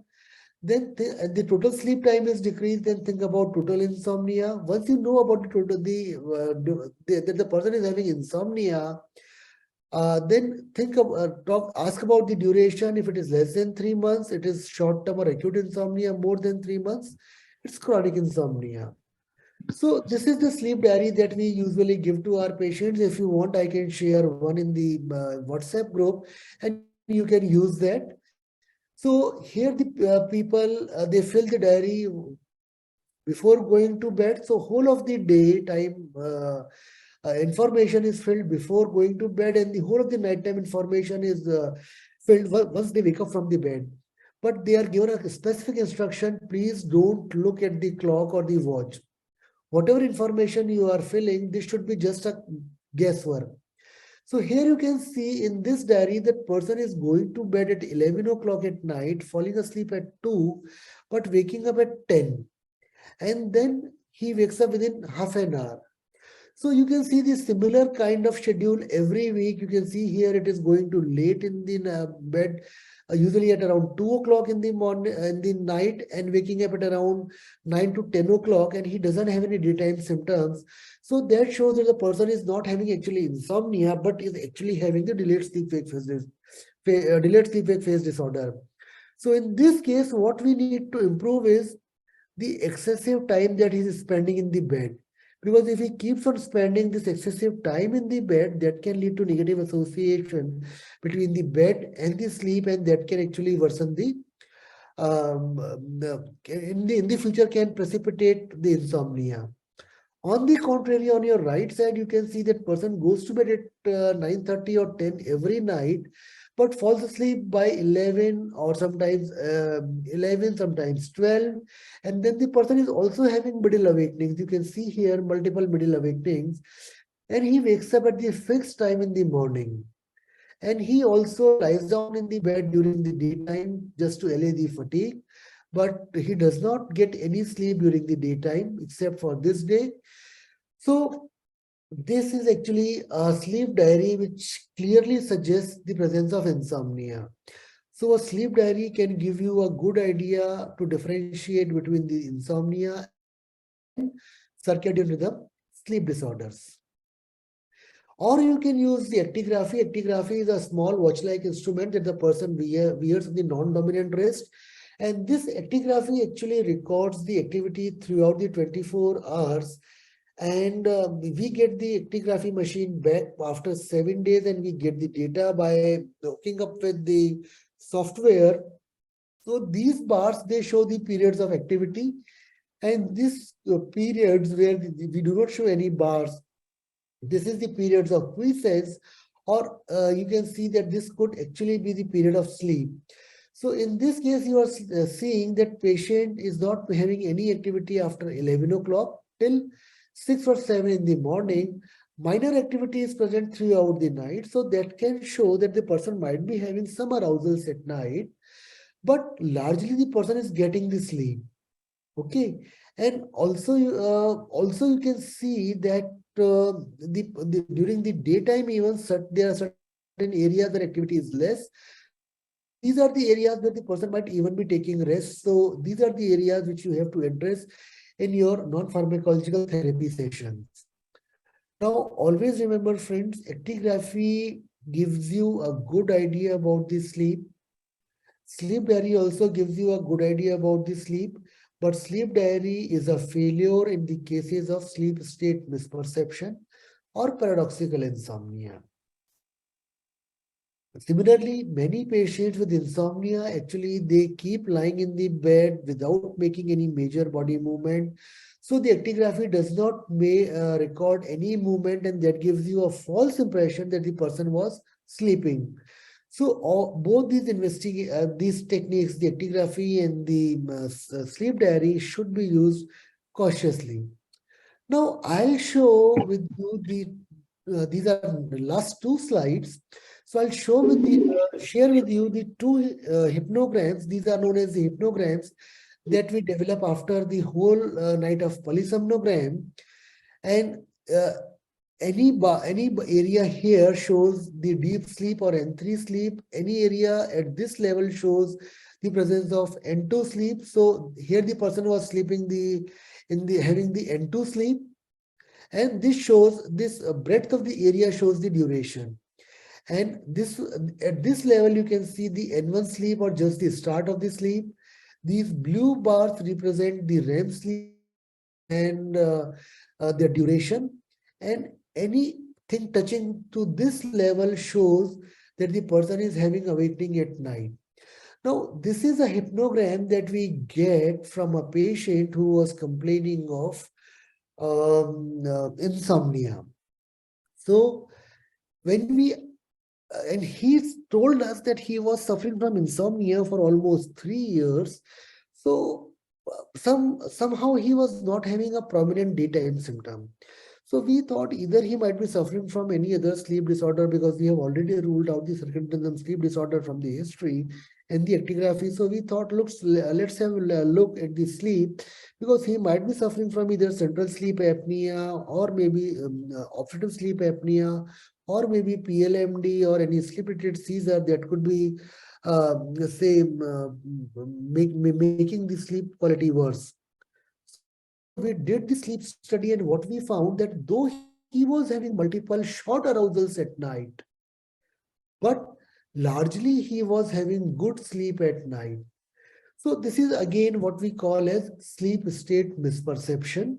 then the total sleep time is decreased. Then think about total insomnia. Once you know about the total, that the person is having insomnia, then ask about the duration. If it is less than 3 months, it is short term or acute insomnia. More than 3 months, it's chronic insomnia. So this is the sleep diary that we usually give to our patients. If you want, I can share one in the WhatsApp group, and you can use that. So here the people, they fill the diary before going to bed. So whole of the day time information is filled before going to bed, and the whole of the nighttime information is filled once they wake up from the bed. But they are given a specific instruction: please don't look at the clock or the watch. Whatever information you are filling, this should be just a guesswork. So here you can see in this diary that person is going to bed at 11 o'clock at night, falling asleep at 2, but waking up at 10. And then he wakes up within half an hour. So you can see this similar kind of schedule every week. You can see here it is going to late in the bed, usually at around 2 o'clock in the morning, in the night, and waking up at around 9 to 10 o'clock, and he doesn't have any daytime symptoms. So that shows that the person is not having actually insomnia, but is actually having the delayed sleep wake phase disorder. So in this case, what we need to improve is the excessive time that he is spending in the bed. Because if he keeps on spending this excessive time in the bed, that can lead to negative association between the bed and the sleep, and that can actually worsen in the future can precipitate the insomnia. On the contrary, on your right side, you can see that person goes to bed at 9:30 or 10 every night, but falls asleep by 11 or sometimes 11, sometimes 12. And then the person is also having middle awakenings. You can see here multiple middle awakenings. And he wakes up at the fixed time in the morning. And he also lies down in the bed during the daytime just to allay the fatigue. But he does not get any sleep during the daytime except for this day. So this is actually a sleep diary which clearly suggests the presence of insomnia. So a sleep diary can give you a good idea to differentiate between the insomnia and circadian rhythm sleep disorders. Or you can use the actigraphy. Actigraphy is a small watch-like instrument that the person wears on the non-dominant wrist. And this actigraphy actually records the activity throughout the 24 hours. And we get the actigraphy machine back after 7 days, and we get the data by hooking up with the software. So these bars, they show the periods of activity, and these periods where we do not show any bars, this is the periods of quiescence, or you can see that this could actually be the period of sleep. So in this case, you are seeing that patient is not having any activity after 11 o'clock till 6 or 7 in the morning. Minor activity is present throughout the night. So that can show that the person might be having some arousals at night, but largely the person is getting the sleep. Okay. And also you can see that during the daytime even there are certain areas where activity is less. These are the areas where the person might even be taking rest. So these are the areas which you have to address in your non-pharmacological therapy sessions. Now, always remember, friends, actigraphy gives you a good idea about the sleep. Sleep diary also gives you a good idea about the sleep, but sleep diary is a failure in the cases of sleep state misperception or paradoxical insomnia. Similarly, many patients with insomnia, actually, they keep lying in the bed without making any major body movement. So the actigraphy does not record any movement, and that gives you a false impression that the person was sleeping. So both these these techniques, the actigraphy and the sleep diary, should be used cautiously. Now I'll show with you these are the last two slides. So I'll share with you the two hypnograms. These are known as the hypnograms that we develop after the whole night of polysomnogram. And any area here shows the deep sleep or N3 sleep. Any area at this level shows the presence of N2 sleep. So here the person was sleeping having the N2 sleep, and this shows this breadth of the area shows the duration. And this at this level you can see the N1 sleep or just the start of the sleep. These blue bars represent the REM sleep and their duration, and anything touching to this level shows that the person is having awakening at night. Now, this is a hypnogram that we get from a patient who was complaining of insomnia. So when and he told us that he was suffering from insomnia for almost 3 years. So somehow he was not having a prominent daytime symptom. So we thought either he might be suffering from any other sleep disorder, because we have already ruled out the circadian rhythm sleep disorder from the history and the actigraphy. So we thought, let's have a look at the sleep, because he might be suffering from either central sleep apnea or maybe obstructive sleep apnea, or maybe PLMD or any sleep-related seizure that could be making the sleep quality worse. We did the sleep study, and what we found that though he was having multiple short arousals at night, but largely he was having good sleep at night. So this is again what we call as sleep state misperception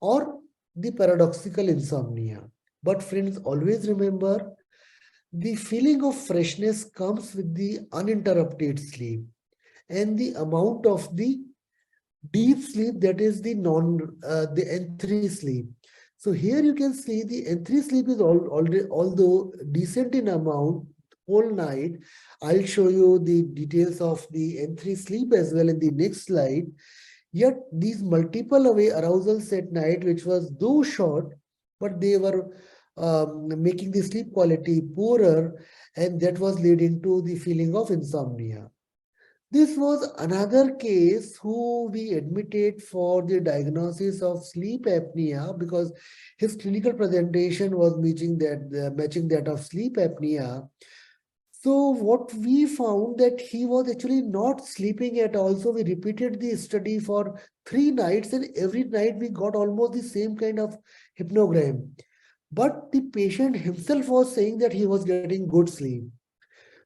or the paradoxical insomnia. But friends, always remember, the feeling of freshness comes with the uninterrupted sleep and the amount of the deep sleep, that is the N3 sleep. So here you can see the N3 sleep is already, although decent in amount whole night. I'll show you the details of the N3 sleep as well in the next slide. Yet these multiple arousals at night, which was though short, but they were making the sleep quality poorer, and that was leading to the feeling of insomnia. This was another case who we admitted for the diagnosis of sleep apnea, because his clinical presentation was matching that of sleep apnea. So what we found that he was actually not sleeping at all. So we repeated the study for 3 nights, and every night we got almost the same kind of hypnogram. But the patient himself was saying that he was getting good sleep.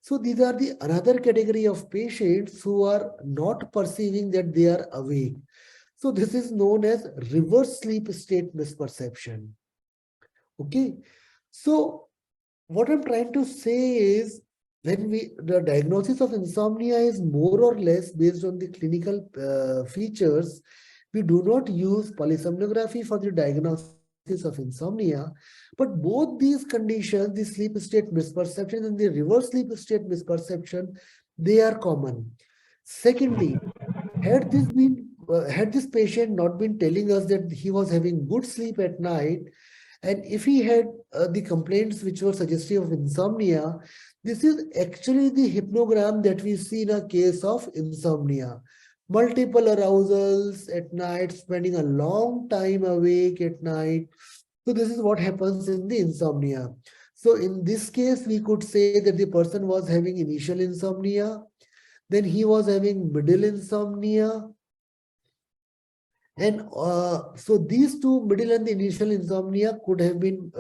So these are the another category of patients who are not perceiving that they are awake. So this is known as reverse sleep state misperception. Okay. So what I'm trying to say is, the diagnosis of insomnia is more or less based on the clinical features. We do not use polysomnography for the diagnosis of insomnia, but both these conditions, the sleep state misperception and the reverse sleep state misperception, they are common. Secondly, had this patient not been telling us that he was having good sleep at night, and if he had the complaints which were suggestive of insomnia, this is actually the hypnogram that we see in a case of insomnia. Multiple arousals at night, spending a long time awake at night. So this is what happens in the insomnia. So in this case, we could say that the person was having initial insomnia, then he was having middle insomnia, and so these two, middle and the initial insomnia, could have been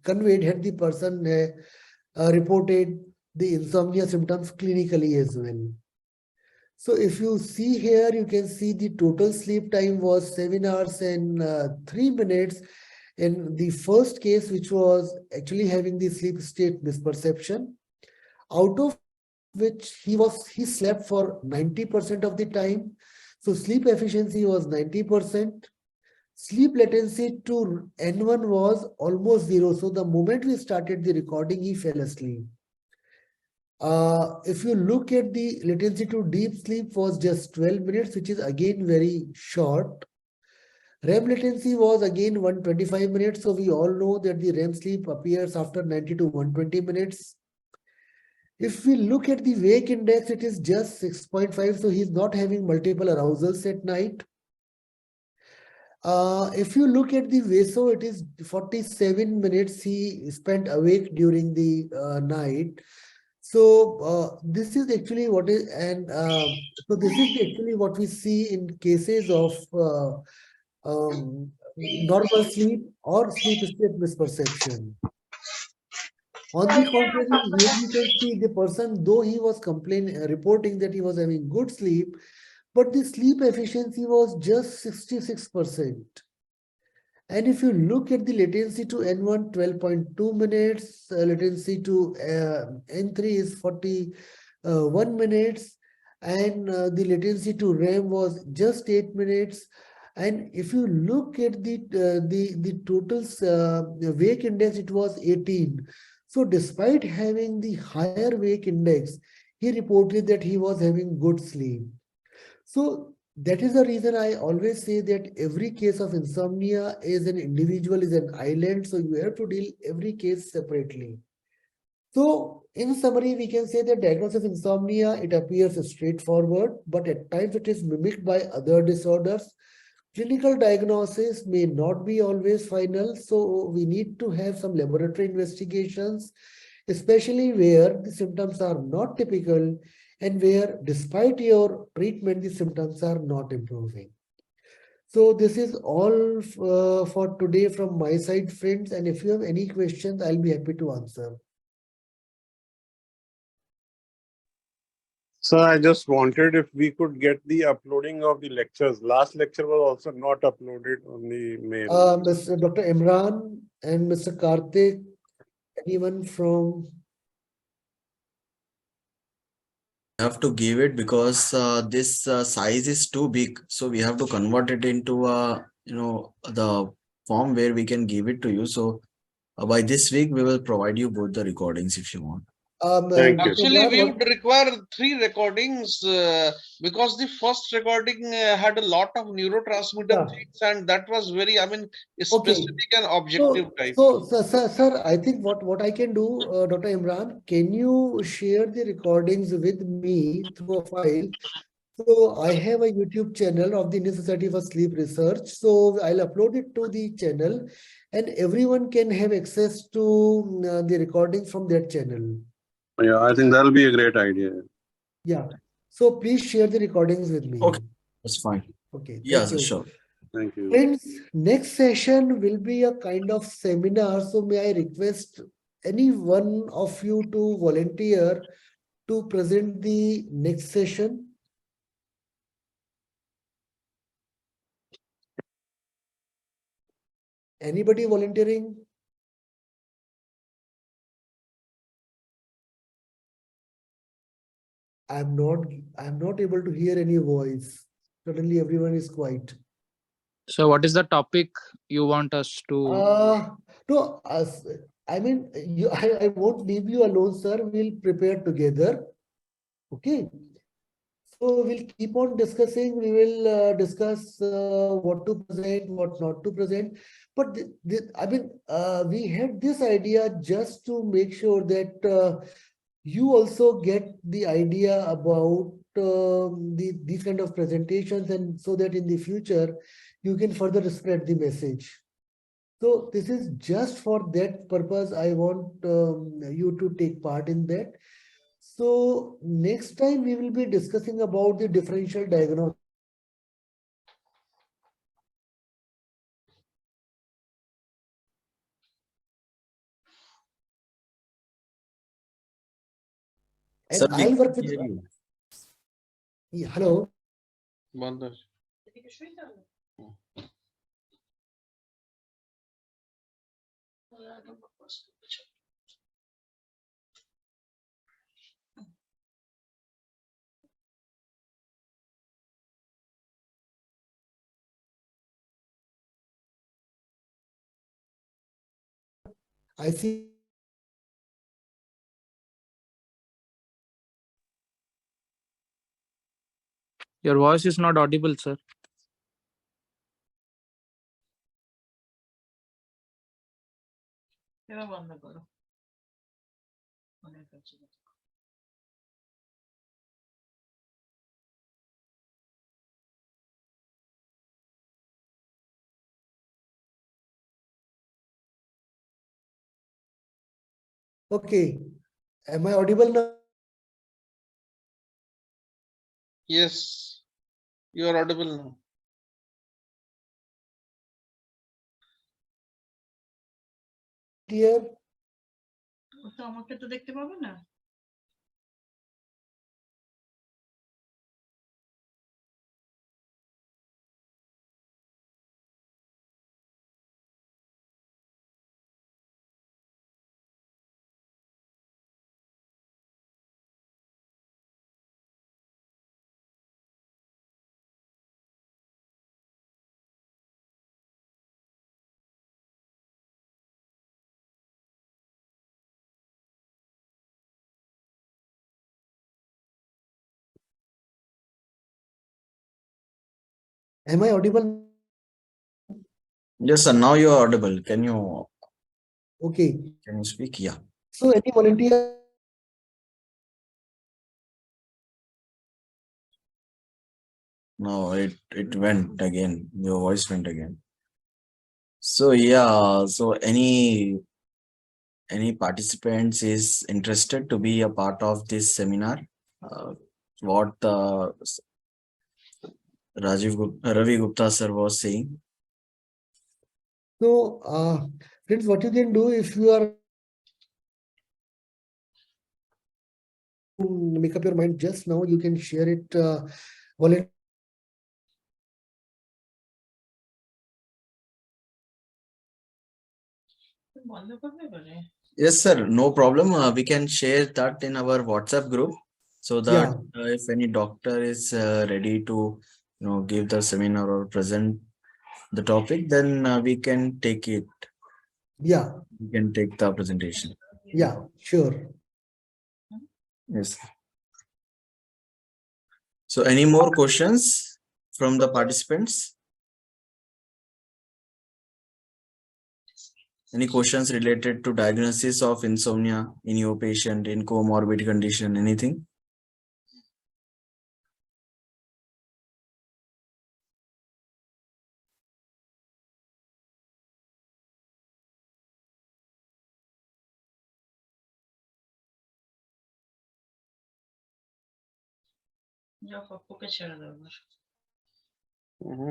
conveyed had the person reported the insomnia symptoms clinically as well. So if you see here, you can see the total sleep time was 7 hours and 3 minutes in the first case, which was actually having the sleep state misperception, out of which he slept for 90% of the time. So sleep efficiency was 90%. Sleep latency to N1 was almost zero. So the moment we started the recording, he fell asleep. If you look at the latency to deep sleep was just 12 minutes, which is again very short. REM latency was again 125 minutes. So we all know that the REM sleep appears after 90 to 120 minutes. If we look at the wake index, it is just 6.5. So he's not having multiple arousals at night. If you look at the VASO, it is 47 minutes he spent awake during the night. So this is actually what is, and so this is actually what we see in cases of normal sleep or sleep state misperception. On the contrary, here you can see the person, though he was reporting that he was having good sleep, but the sleep efficiency was just 66%. And if you look at the latency to N1, 12.2 minutes, latency to N3 is 41 minutes, and the latency to REM was just 8 minutes. And if you look at the total wake index, it was 18. So despite having the higher wake index, he reported that he was having good sleep. So that is the reason I always say that every case of insomnia is an individual, is an island. So you have to deal every case separately. So in summary, we can say that diagnosis of insomnia, it appears straightforward, but at times it is mimicked by other disorders. Clinical diagnosis may not be always final. So we need to have some laboratory investigations, especially where the symptoms are not typical and where despite your treatment, the symptoms are not improving. So this is all for today from my side, friends. And if you have any questions, I'll be happy to answer. So I just wanted if we could get the uploading of the lectures. Last lecture was also not uploaded on the mail. Mr. Dr. Imran and Mr. Karthik, anyone from... Have to give it because this size is too big, so we have to convert it into the form where we can give it to you. So by this week we will provide you both the recordings if you want. Thank you. Actually, we would require 3 recordings because the first recording had a lot of neurotransmitter things, and that was very, I mean, specific and objective type. So, sir, I think what I can do, Dr. Imran, can you share the recordings with me through a file? So I have a YouTube channel of the Indian Society for Sleep Research. So I'll upload it to the channel, and everyone can have access to the recordings from that channel. Yeah, I think that'll be a great idea. Yeah. So please share the recordings with me. Okay, that's fine. Okay. Yes, Thank you. sure. Thank you. Friends, next session will be a kind of seminar. So may I request any one of you to volunteer to present the next session? Anybody volunteering? I'm not able to hear any voice. Suddenly everyone is quiet. So what is the topic you want us to? No, I mean, I won't leave you alone, sir. We'll prepare together. Okay. So we'll keep on discussing. We will discuss what to present, what not to present. But I mean, we had this idea just to make sure that you also get the idea about these kind of presentations, and so that in the future you can further spread the message. So this is just for that purpose. I want you to take part in that. So next time we will be discussing about the differential diagnosis. And Sir, we I'll work can't with... hear you. Yeah, hello. I see. Your voice is not audible, sir. Okay. Am I audible now? Yes, you are audible now. Here. Am I audible? Yes, sir. Now you are audible. Can you Okay. speak? Yeah. So any volunteer? No, it went again. Your voice went again. So yeah, so any participants is interested to be a part of this seminar? What Ravi Gupta sir was saying. So, friends, what you can do if you are make up your mind just now, you can share it. Volunteer. Yes, sir. No problem. We can share that in our WhatsApp group so that Yeah. if any doctor is ready to, give the seminar or present the topic, then we can take it. Yeah. We can take the presentation. Yeah. Sure. Yes. So, any more questions from the participants? Any questions related to diagnosis of insomnia in your patient, in comorbid condition, anything?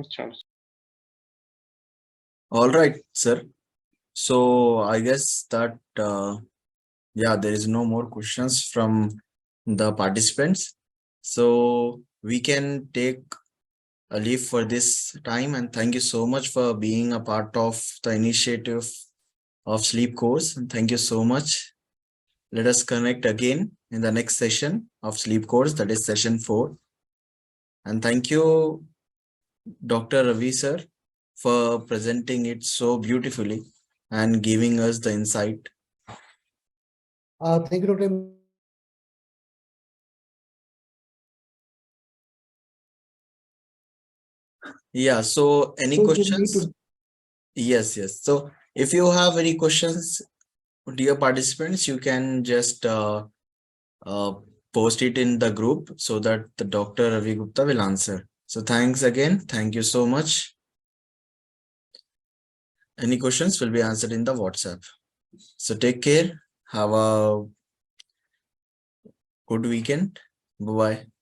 Sure. All right, sir. So I guess that yeah, there is no more questions from the participants. So we can take a leave for this time, and thank you so much for being a part of the initiative of sleep course. And thank you so much. Let us connect again in the next session of sleep course, that is session 4. And thank you, Dr. Ravi sir, for presenting it so beautifully and giving us the insight. Thank you, Dr. Yeah, so any So you need questions? to. Yes, yes. So if you have any questions, dear participants, you can just uh, post it in the group so that the Dr. Ravi Gupta will answer. So thanks again. Thank you so much. Any questions will be answered in the WhatsApp. So take care. Have a good weekend. Bye-bye.